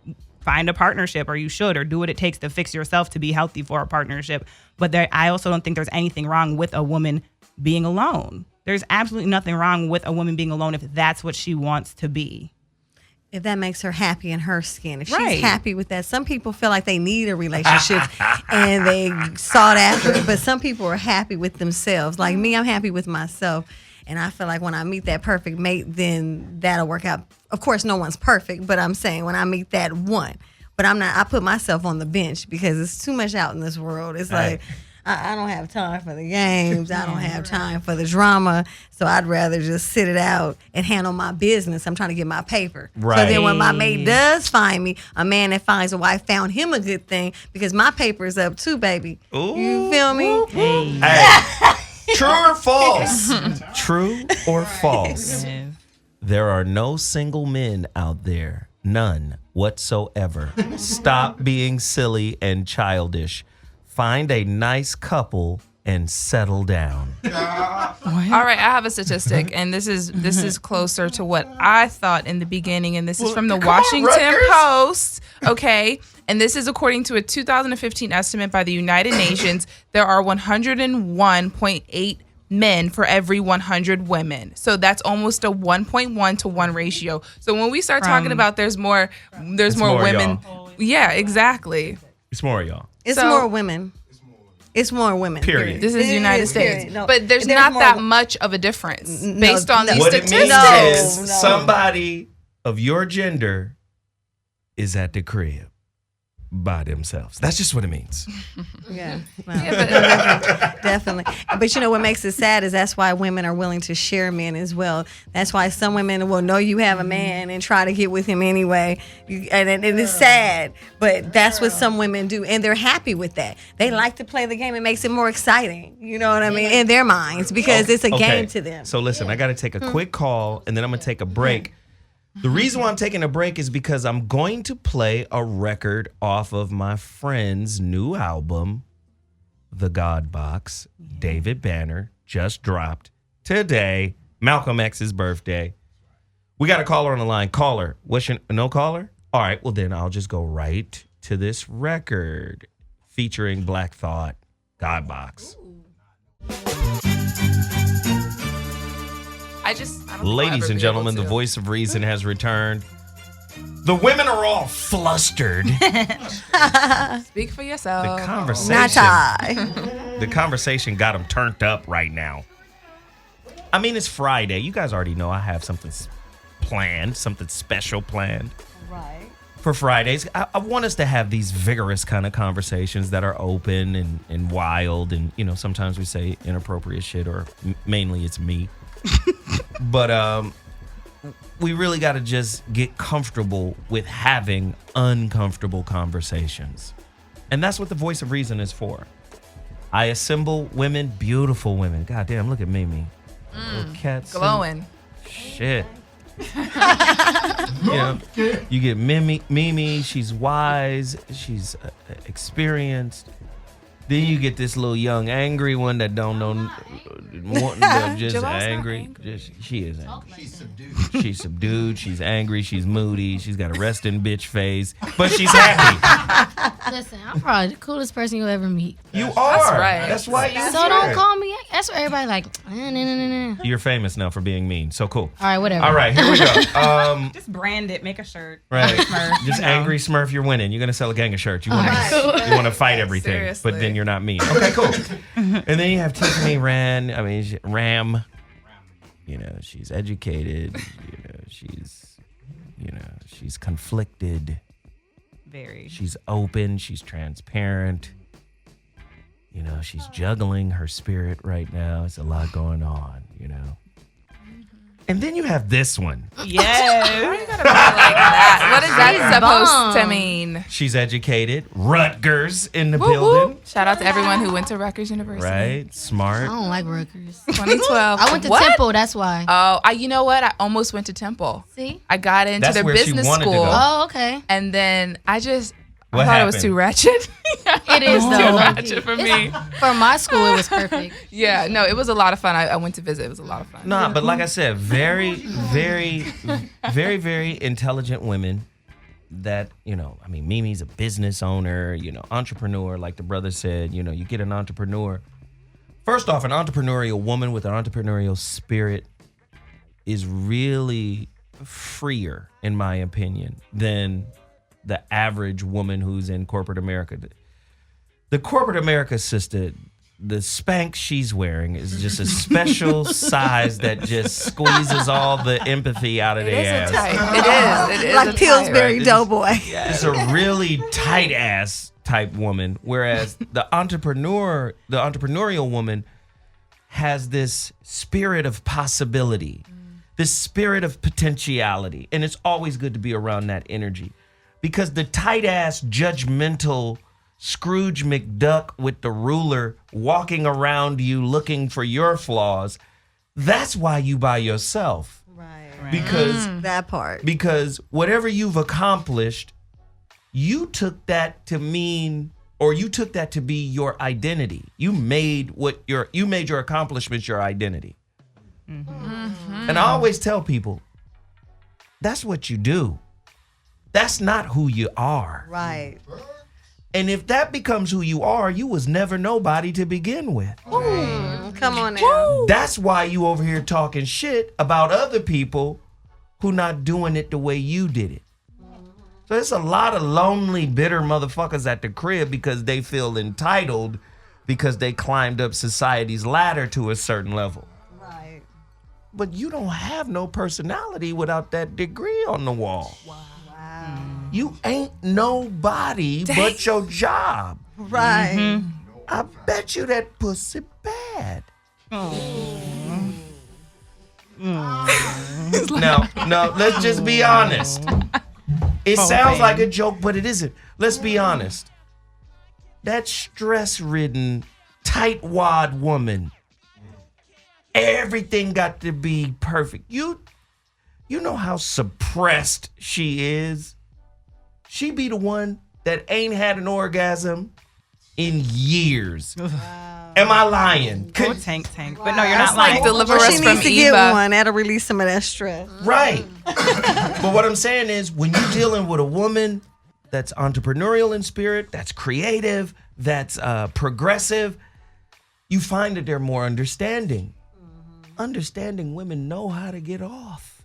to find a partnership, or you should, or do what it takes to fix yourself to be healthy for a partnership. But I also don't think there's anything wrong with a woman being alone. There's absolutely nothing wrong with a woman being alone if that's what she wants to be. If that makes her happy in her skin. If she's happy with that. Some people feel like they need a relationship and they sought after it. But some people are happy with themselves. Like me, I'm happy with myself. And I feel like when I meet that perfect mate, then that'll work out. Of course, no one's perfect, but I'm saying when I meet that one. But I put myself on the bench because it's too much out in this world. It's like, I don't have time for the games. I don't have time for the drama. So I'd rather just sit it out and handle my business. I'm trying to get my paper. Right. So then when my mate does find me, a man that finds a wife found him a good thing because my paper is up too, baby. Ooh. You feel me? Hey. True or false? True or false? There are no single men out there. None whatsoever. Stop being silly and childish. Find a nice couple and settle down. All right, I have a statistic, and this is closer to what I thought in the beginning, and this is from the Washington Post. Okay, and this is according to a 2015 estimate by the United Nations. There are 101.8 men for every 100 women. So that's almost a 1.1 to 1 ratio. So when we start talking about there's more women. Y'all. Yeah, exactly. It's more y'all. It's more women. It's more women. Period. This is the United States. No, but there's not that much of a difference based on these what statistics. It means is somebody of your gender is at the crib by themselves. That's just what it means. Yeah. Well, definitely. But you know what makes it sad is that's why women are willing to share men as well. That's why some women will know you have a man and try to get with him anyway. And it is sad, but that's what some women do. And they're happy with that. They like to play the game. It makes it more exciting. You know what I mean? In their minds, because it's a game to them. So listen, I got to take a quick call and then I'm going to take a break. The reason why I'm taking a break is because I'm going to play a record off of my friend's new album, The God Box. David Banner just dropped today, Malcolm X's birthday. We got a caller on the line. Caller, no caller? All right, well then I'll just go right to this record featuring Black Thought, God Box. Ladies and gentlemen, the voice of reason has returned. The women are all flustered. Speak for yourself. The conversation. Not I. The conversation got them turned up right now. I mean, it's Friday. You guys already know I have something planned, something special planned. Right. For Fridays. I want us to have these vigorous kind of conversations that are open and wild. And, you know, sometimes we say inappropriate shit, or mainly it's me. But we really got to just get comfortable with having uncomfortable conversations. And that's what the voice of reason is for. I assemble women, beautiful women. God damn, look at Mimi. Little cats. Glowing. Shit. You get Mimi, she's wise, she's experienced. Then you get this little young angry one that don't know, just angry. She is angry. She's subdued. She's angry. She's moody. She's got a resting bitch face, but she's happy. Listen, I'm probably the coolest person you'll ever meet. You are. That's right. That's why you're So don't call me. That's what everybody like. Nah. You're famous now for being mean. So cool. All right, whatever. All right, here we go. Just brand it. Make a shirt. Right. Smurf, Just angry Smurf. You're winning. You're gonna sell a gang of shirts. You want to fight everything, Seriously. but then you're not mean. Okay, cool. And then you have Tiffany Ram. You know, she's educated. She's conflicted. Very. She's open. She's transparent. You know, she's juggling her spirit right now. It's a lot going on, you know. And then you have this one. Yes. Why you gotta be like that? What is that supposed to mean? She's educated. Rutgers in the Woo, building. woo. Shout out to everyone who went to Rutgers University. Right? I Smart. don't like Rutgers. 2012. I went to What? Temple, that's why. Oh, you know what? I almost went to Temple. See? I got into That's their where she business wanted to school. go. Oh, okay. And then I thought What it was happened? too ratchet. It is, Too though. ratchet for me. For my school, it was perfect. Yeah, no, it was a lot of fun. I went to visit. It was a lot of fun. Nah, but like I said, very, very, very, very intelligent women that, Mimi's a business owner, entrepreneur, like the brother said, you get an entrepreneur. First off, an entrepreneurial woman with an entrepreneurial spirit is really freer, in my opinion, than the average woman who's in corporate America. The corporate America sister, the Spanx she's wearing is just a special size that just squeezes all the empathy out of their ass. It is. Like Pillsbury Right. Doughboy. It's a really tight ass type woman, whereas the entrepreneurial woman has this spirit of possibility, this spirit of potentiality, and it's always good to be around that energy, because the tight ass judgmental Scrooge McDuck with the ruler walking around you looking for your flaws, that's why you by yourself. Right. Because that part. Because whatever you've accomplished, you took that to mean, or you took that to be your identity. You made your accomplishments your identity. And I always tell people, that's what you do. That's not who you are. Right. And if that becomes who you are, you was never nobody to begin with. Come on now. That's why you over here talking shit about other people who not doing it the way you did it. So there's a lot of lonely, bitter motherfuckers at the crib because they feel entitled because they climbed up society's ladder to a certain level. Right. But you don't have no personality without that degree on the wall. Wow. You ain't nobody but your job. Right. I bet you that pussy bad. No, let's just be honest. It sounds like a joke, but it isn't. Let's be honest. That stress-ridden, tightwad woman, everything got to be perfect. You know how suppressed she is? She be the one that ain't had an orgasm in years. Am I lying? Oh, tank. But no, you're not lying. Deliver Well, us she from needs to Eva. get one. That'll release some of that stress. Right. But what I'm saying is, when you're dealing with a woman that's entrepreneurial in spirit, that's creative, that's progressive, you find that they're more understanding. Understanding women know how to get off.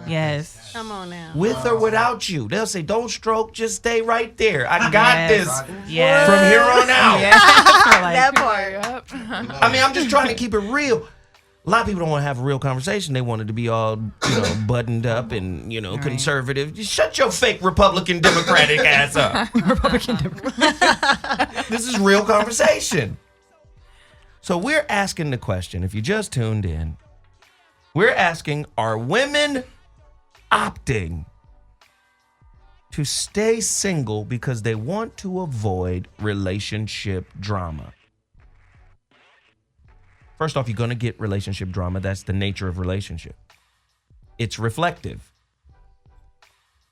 Yes. Come on now. With or without you. They'll say, don't stroke, just stay right there. I got this Yes. from here on out. That part. I mean, I'm just trying to keep it real. A lot of people don't want to have a real conversation. They want it to be all, buttoned up and, conservative. Just shut your fake Republican Democratic ass up. This is real conversation. So we're asking the question, if you just tuned in, we're asking, are women opting to stay single because they want to avoid relationship drama? First off, you're going to get relationship drama. That's the nature of relationship. It's reflective.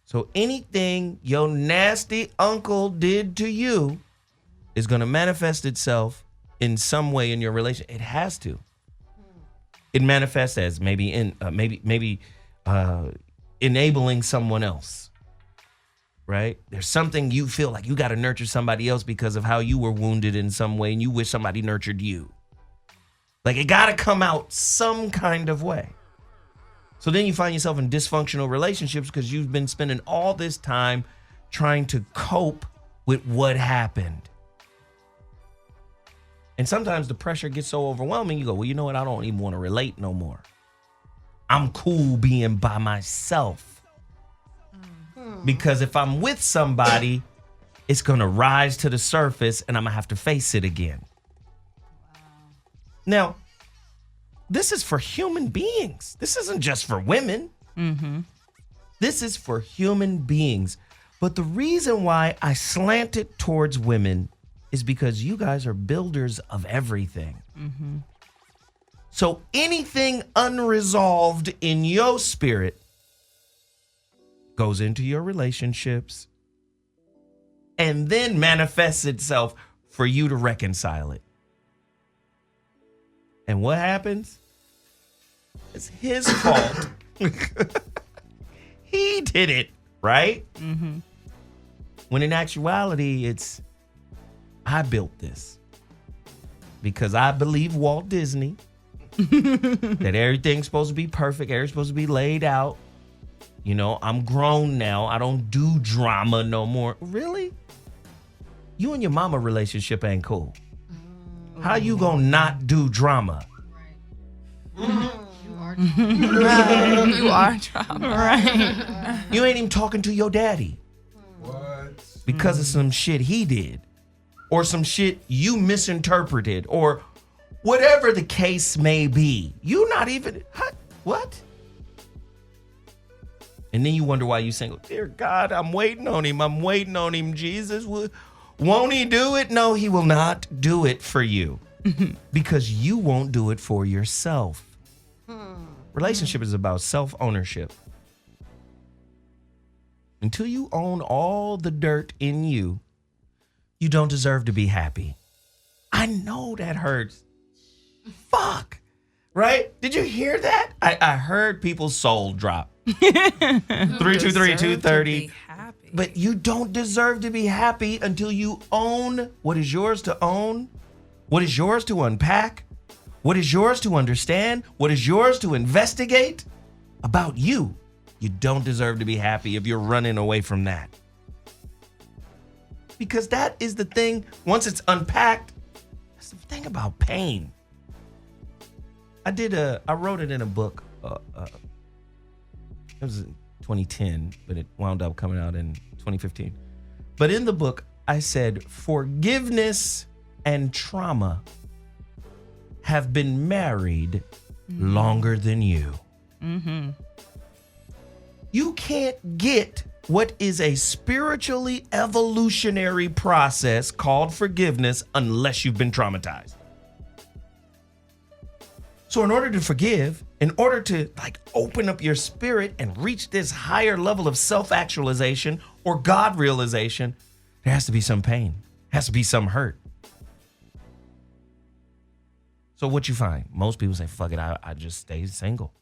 So anything your nasty uncle did to you is going to manifest itself in some way in your relationship. It has to. It manifests as maybe enabling someone else, right? There's something you feel like you got to nurture somebody else because of how you were wounded in some way and you wish somebody nurtured you. Like, it got to come out some kind of way. So then you find yourself in dysfunctional relationships because you've been spending all this time trying to cope with what happened. And sometimes the pressure gets so overwhelming, you go, well, you know what? I don't even want to relate no more. I'm cool being by myself. Because if I'm with somebody, it's going to rise to the surface and I'm going to have to face it again. Now, this is for human beings. This isn't just for women. Mm-hmm. This is for human beings. But the reason why I slant it towards women is because you guys are builders of everything. Mm-hmm. So anything unresolved in your spirit goes into your relationships and then manifests itself for you to reconcile it. And what happens? It's his fault. He did it, right? Mm-hmm. When in actuality, it's, I built this because I believe Walt Disney that everything's supposed to be perfect, everything's supposed to be laid out. You know, I'm grown now. I don't do drama no more. Really? You and your mama relationship ain't cool. How you gonna not do drama? You are drama. Right. You ain't even talking to your daddy. What? Because of some shit he did. Or some shit you misinterpreted. Or whatever the case may be. You not even, what? And then you wonder why you single. Dear God, I'm waiting on him. I'm waiting on him. Jesus, won't he do it? No, he will not do it for you. Because you won't do it for yourself. Relationship is about self-ownership. Until you own all the dirt in you, you don't deserve to be happy. I know that hurts. Fuck. Right? Did you hear that? I heard people's soul drop. 323-230. But you don't deserve to be happy until you own what is yours to own, what is yours to unpack, what is yours to understand, what is yours to investigate about you. You don't deserve to be happy if you're running away from that. Because that is the thing, once it's unpacked, that's the thing about pain. I wrote it in a book. It was in 2010, but it wound up coming out in 2015. But in the book, I said, forgiveness and trauma have been married longer than you. Mm-hmm. You can't get what is a spiritually evolutionary process called forgiveness unless you've been traumatized. So in order to forgive, in order to open up your spirit and reach this higher level of self-actualization or God realization, there has to be some pain, has to be some hurt. So what you find? Most people say, fuck it, I just stay single.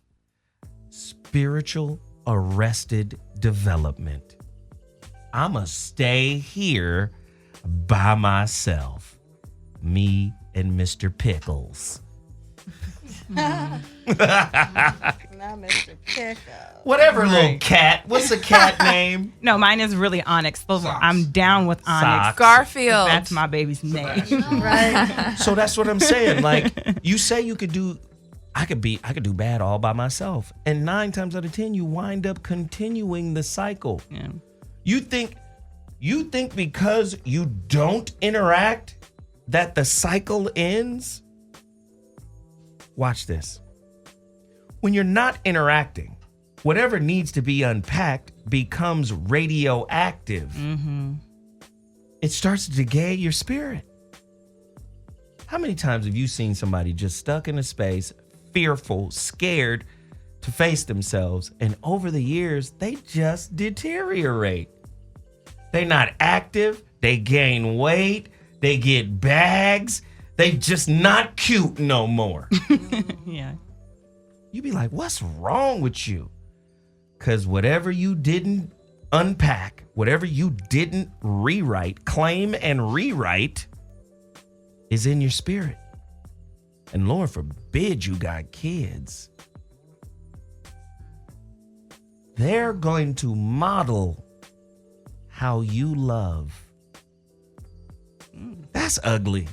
Spiritual arrested development. I'ma stay here by myself. Me and Mr. Pickles. Not Mr. Pickles. Whatever, little cat. What's the cat name? No, mine is really Onyx. I'm down with Onyx. Socks. Garfield. That's my baby's name. Right. So that's what I'm saying. You say you could do, I could do bad all by myself. And 9 times out of 10, you wind up continuing the cycle. Yeah. You think because you don't interact that the cycle ends? Watch this. When you're not interacting, whatever needs to be unpacked becomes radioactive. Mm-hmm. It starts to decay your spirit. How many times have you seen somebody just stuck in a space, fearful, scared to face themselves, and over the years, they just deteriorate? They're not active, they gain weight, they get bags, they just not cute no more. Yeah. You be like, what's wrong with you? Because whatever you didn't unpack, whatever you didn't rewrite, claim and rewrite is in your spirit. And Lord forbid you got kids. They're going to model how you love. That's ugly.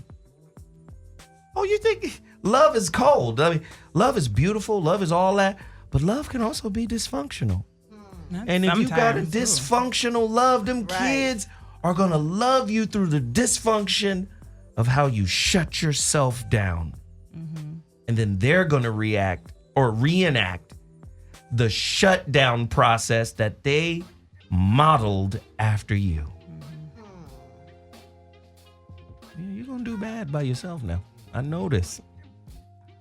Oh, you think love is cold? I mean, love is beautiful. Love is all that. But love can also be dysfunctional. And if you got a dysfunctional love, them kids are going to love you through the dysfunction of how you shut yourself down. Mm-hmm. and then they're going to react or reenact the shutdown process that they modeled after you. Yeah, you're going to do bad by yourself now. I notice.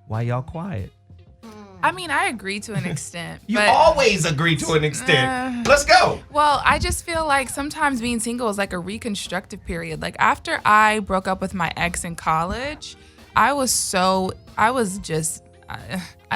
Why y'all quiet? I mean, I agree to an extent. You but, always agree to an extent. Let's go. Well, I just feel like sometimes being single is like a reconstructive period. Like after I broke up with my ex in college, I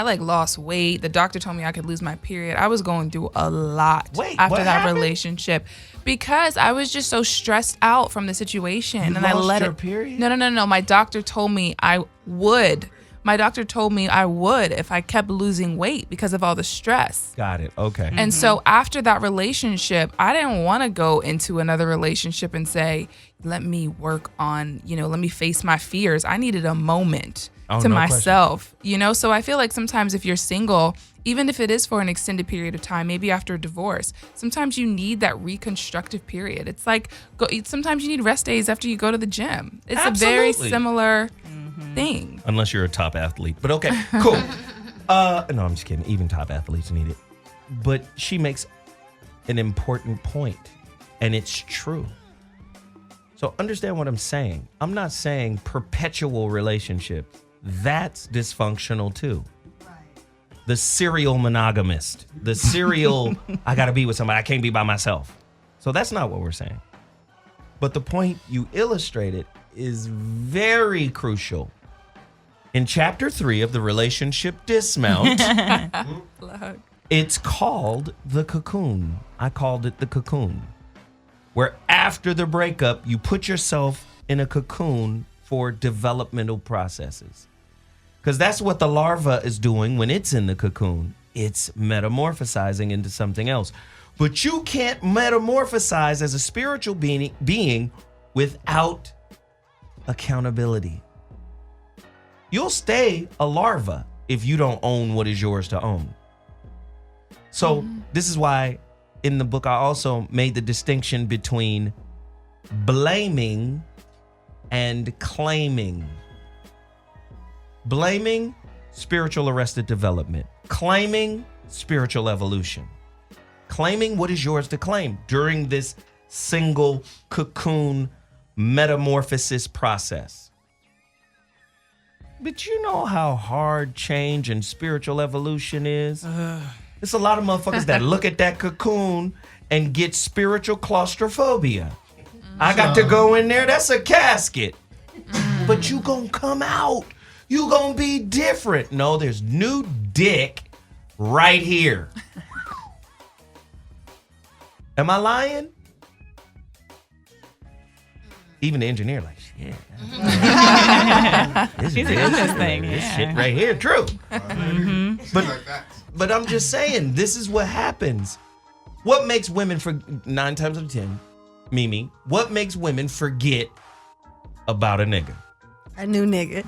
like lost weight. The doctor told me I could lose my period. I was going through a lot after that relationship because I was just so stressed out from the situation. You and I lost let your it. period? No. My doctor told me I would. My doctor told me I would if I kept losing weight because of all the stress. Got it. Okay. And so after that relationship, I didn't want to go into another relationship and say, let me work on, let me face my fears. I needed a moment to myself, So I feel like sometimes if you're single, even if it is for an extended period of time, maybe after a divorce, sometimes you need that reconstructive period. It's like sometimes you need rest days after you go to the gym. It's Absolutely. a very similar thing. Unless you're a top athlete. But okay, cool. No, I'm just kidding. Even top athletes need it. But she makes an important point, and it's true. So understand what I'm saying. I'm not saying perpetual relationships. That's dysfunctional too. The serial monogamist. The serial, I got to be with somebody. I can't be by myself. So that's not what we're saying. But the point you illustrated is very crucial. In chapter 3 of the relationship dismount, it's called the cocoon. I called it the cocoon. Where after the breakup, you put yourself in a cocoon for developmental processes. Because that's what the larva is doing when it's in the cocoon. It's metamorphosizing into something else. But you can't metamorphosize as a spiritual being without accountability. You'll stay a larva if you don't own what is yours to own. So this is why in the book I also made the distinction between blaming and claiming. Blaming, spiritual arrested development. Claiming, spiritual evolution. Claiming what is yours to claim during this single cocoon metamorphosis process. But you know how hard change and spiritual evolution is? There's a lot of motherfuckers that look at that cocoon and get spiritual claustrophobia. I got to go in there, that's a casket. But you gonna come out. You gonna be different. No, there's new dick right here. Am I lying? Even the engineer like, shit. This shit right here, true. But I'm just saying, this is what happens. What makes women, 9 times out of 10, Mimi, what makes women forget about a nigga? A new nigga.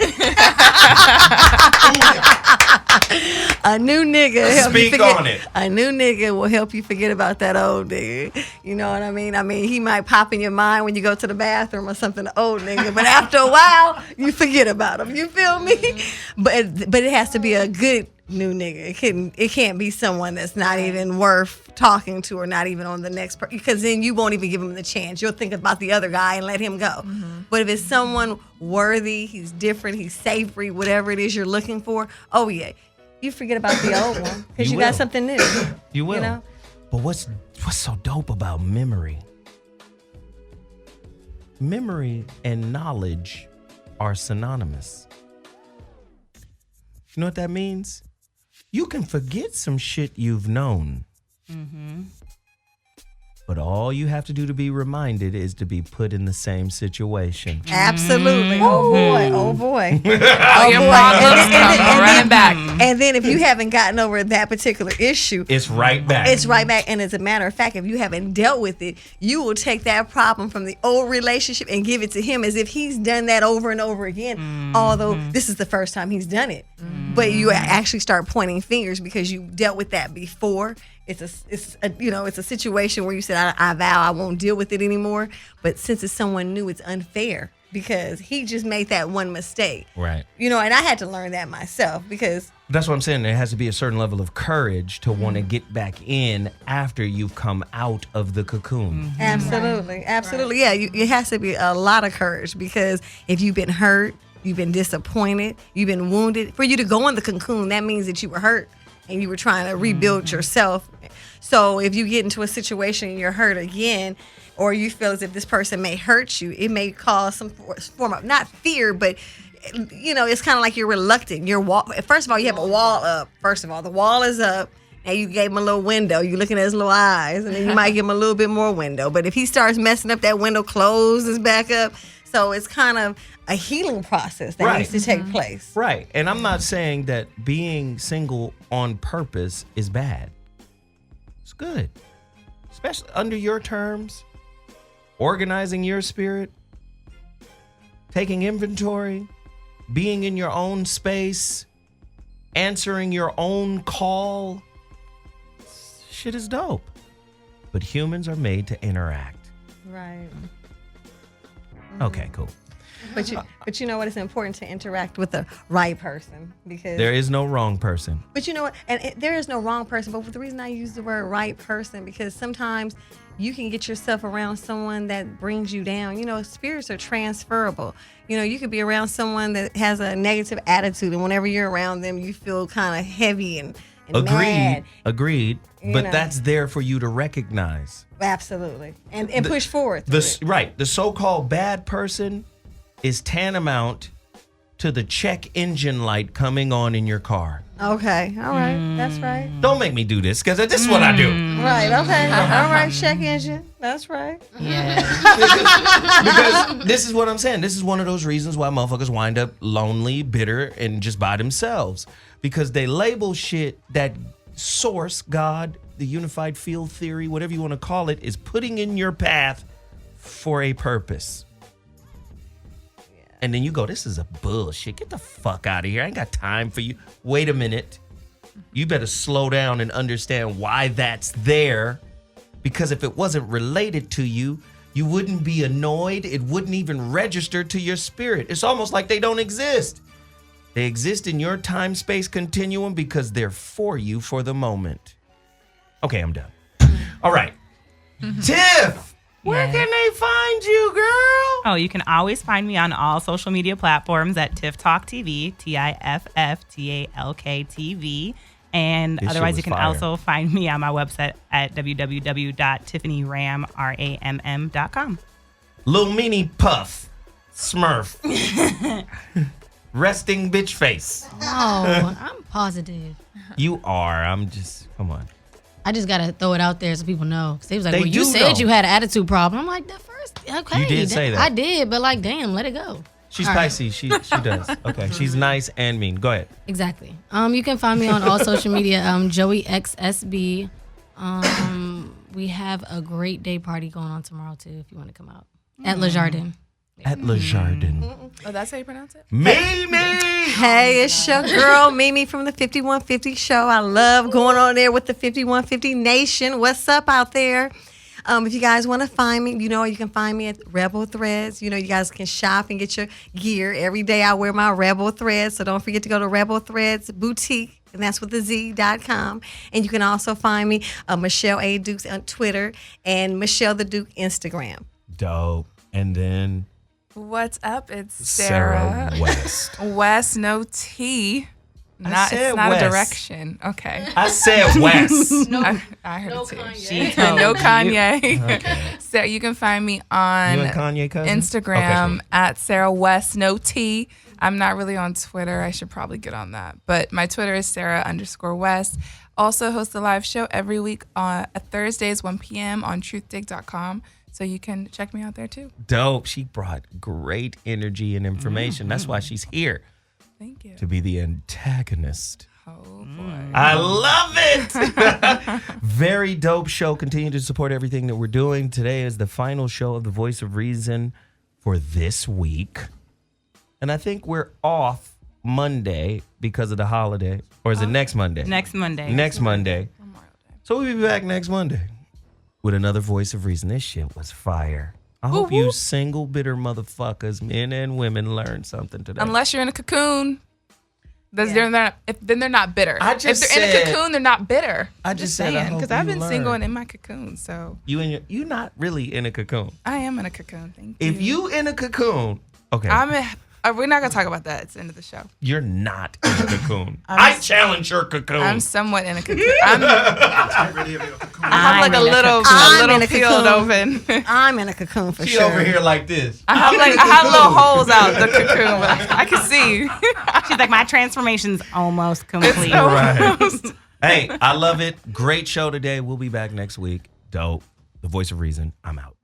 A new nigga. Speak on it. A new nigga will help you forget about that old nigga. You know what I mean? I mean, he might pop in your mind when you go to the bathroom or something, the old nigga. But after a while, you forget about him. You feel me? But it has to be a good new nigga. It can't be someone that's not even worth talking to or not even on the next person, because then you won't even give him the chance. You'll think about the other guy and let him go. But if it's someone worthy, he's different, he's savory, whatever it is you're looking for, oh yeah, you forget about the old one because you got something new. You will. You know? But what's so dope about memory? Memory and knowledge are synonymous. You know what that means? You can forget some shit you've known. But all you have to do to be reminded is to be put in the same situation. Absolutely. Oh boy. Oh boy. All your problems come running back. And then if you haven't gotten over that particular issue, it's right back. It's right back. And as a matter of fact, if you haven't dealt with it, you will take that problem from the old relationship and give it to him as if he's done that over and over again. Although this is the first time he's done it. but you actually start pointing fingers because you dealt with that before. It's a situation where you said, I vow I won't deal with it anymore. But since it's someone new, it's unfair because he just made that one mistake. Right. And I had to learn that myself because. That's what I'm saying. There has to be a certain level of courage to want to get back in after you've come out of the cocoon. Absolutely. Absolutely. Yeah, it has to be a lot of courage because if you've been hurt, you've been disappointed, you've been wounded, for you to go in the cocoon, that means that you were hurt and you were trying to rebuild yourself. So if you get into a situation and you're hurt again, or you feel as if this person may hurt you, it may cause some form of, not fear, but it's kind of like you're reluctant. First of all, you have a wall up. First of all, the wall is up, and you gave him a little window. You're looking at his little eyes, and then you might give him a little bit more window. But if he starts messing up, that window closes back up. So it's kind of a healing process that needs to take place. Right. And I'm not saying that being single on purpose is bad. It's good. Especially under your terms, organizing your spirit, taking inventory, being in your own space, answering your own call. Shit is dope. But humans are made to interact. Right. Okay, cool. But you know what? It's important to interact with the right person because there is no wrong person. But you know what? And there is no wrong person. But the reason I use the word right person because sometimes you can get yourself around someone that brings you down. Spirits are transferable. You could be around someone that has a negative attitude, and whenever you're around them, you feel kind of heavy and mad. Agreed. But that's there for you to recognize. Absolutely. And push forward. Right. The so-called bad person is tantamount to the check engine light coming on in your car. Okay. All right. That's right. Don't make me do this because this is what I do. Right. Okay. All right. Check engine. That's right. Yeah. because this is what I'm saying. This is one of those reasons why motherfuckers wind up lonely, bitter, and just by themselves. Because they label shit that source, God, the unified field theory, whatever you want to call it, is putting in your path for a purpose. And then you go, this is a bullshit. Get the fuck out of here. I ain't got time for you. Wait a minute. You better slow down and understand why that's there. Because if it wasn't related to you, you wouldn't be annoyed. It wouldn't even register to your spirit. It's almost like they don't exist. They exist in your time-space continuum because they're for you for the moment. Okay, I'm done. All right. Tiff! Where can they find you, girl? Oh, you can always find me on all social media platforms at Tiff Talk TV, TIFFTALK TV. And otherwise, you can also find me on my website at www.tiffanyram.com. Lil Mini Puff Smurf. Resting bitch face. Oh, I'm positive. You are. I'm just, come on. I just got to throw it out there so people know. Because they was like, well, you said you had an attitude problem. I'm like, the first, okay. You did say that. I did, but like, damn, let it go. She's Pisces. She does. Okay. She's nice and mean. Go ahead. Exactly. You can find me on all social media, Joey XSB. We have a great day party going on tomorrow, too, if you want to come out. At Le Jardin. At Le Jardin. Oh, that's how you pronounce it? Mimi! Hey, it's your girl, Mimi from the 5150 show. I love going on there with the 5150 Nation. What's up out there? If you guys want to find me, you can find me at Rebel Threads. You guys can shop and get your gear. Every day I wear my Rebel Threads, so don't forget to go to Rebel Threads Boutique, and that's with the Z.com. And you can also find me, Michelle A. Dukes on Twitter and Michelle the Duke Instagram. Dope. And then... What's up? It's Sarah West. West, no T. It's not West. a direction. Okay. I said West. I heard it too. Kanye. No Kanye. Okay. So you can find me on You and Kanye cousin? Instagram at Sarah West, no T. I'm not really on Twitter. I should probably get on that. But my Twitter is Sarah_West. Also host a live show every week on Thursdays, 1 p.m. on truthdig.com. So you can check me out there too. Dope. She brought great energy and information. Mm-hmm. That's why she's here. Thank you. To be the antagonist. Oh, boy. I love it. Very dope show. Continue to support everything that we're doing. Today is the final show of The Voice of Reason for this week. And I think we're off Monday because of the holiday. Or is it next Monday? Next Monday. Next Monday. So we'll be back next Monday with another Voice of Reason. This shit was fire. I hope you single, bitter motherfuckers, men and women, learn something today. Unless you're in a cocoon. Then they're not bitter. I just if they're in a cocoon, they're not bitter. I just said because I've been single and in my cocoon. So you're not really in a cocoon. I am in a cocoon. Thank you. If you in a cocoon, okay. We're not gonna talk about that. It's the end of the show. You're not in a cocoon. I challenge your cocoon. I'm somewhat in a cocoon. I have like a little peeled open. I'm in a cocoon for she sure. over here like this. I have little holes out the cocoon, but I can see. She's like, my transformation's almost complete. Right. Hey, I love it. Great show today. We'll be back next week. Dope. The Voice of Reason. I'm out.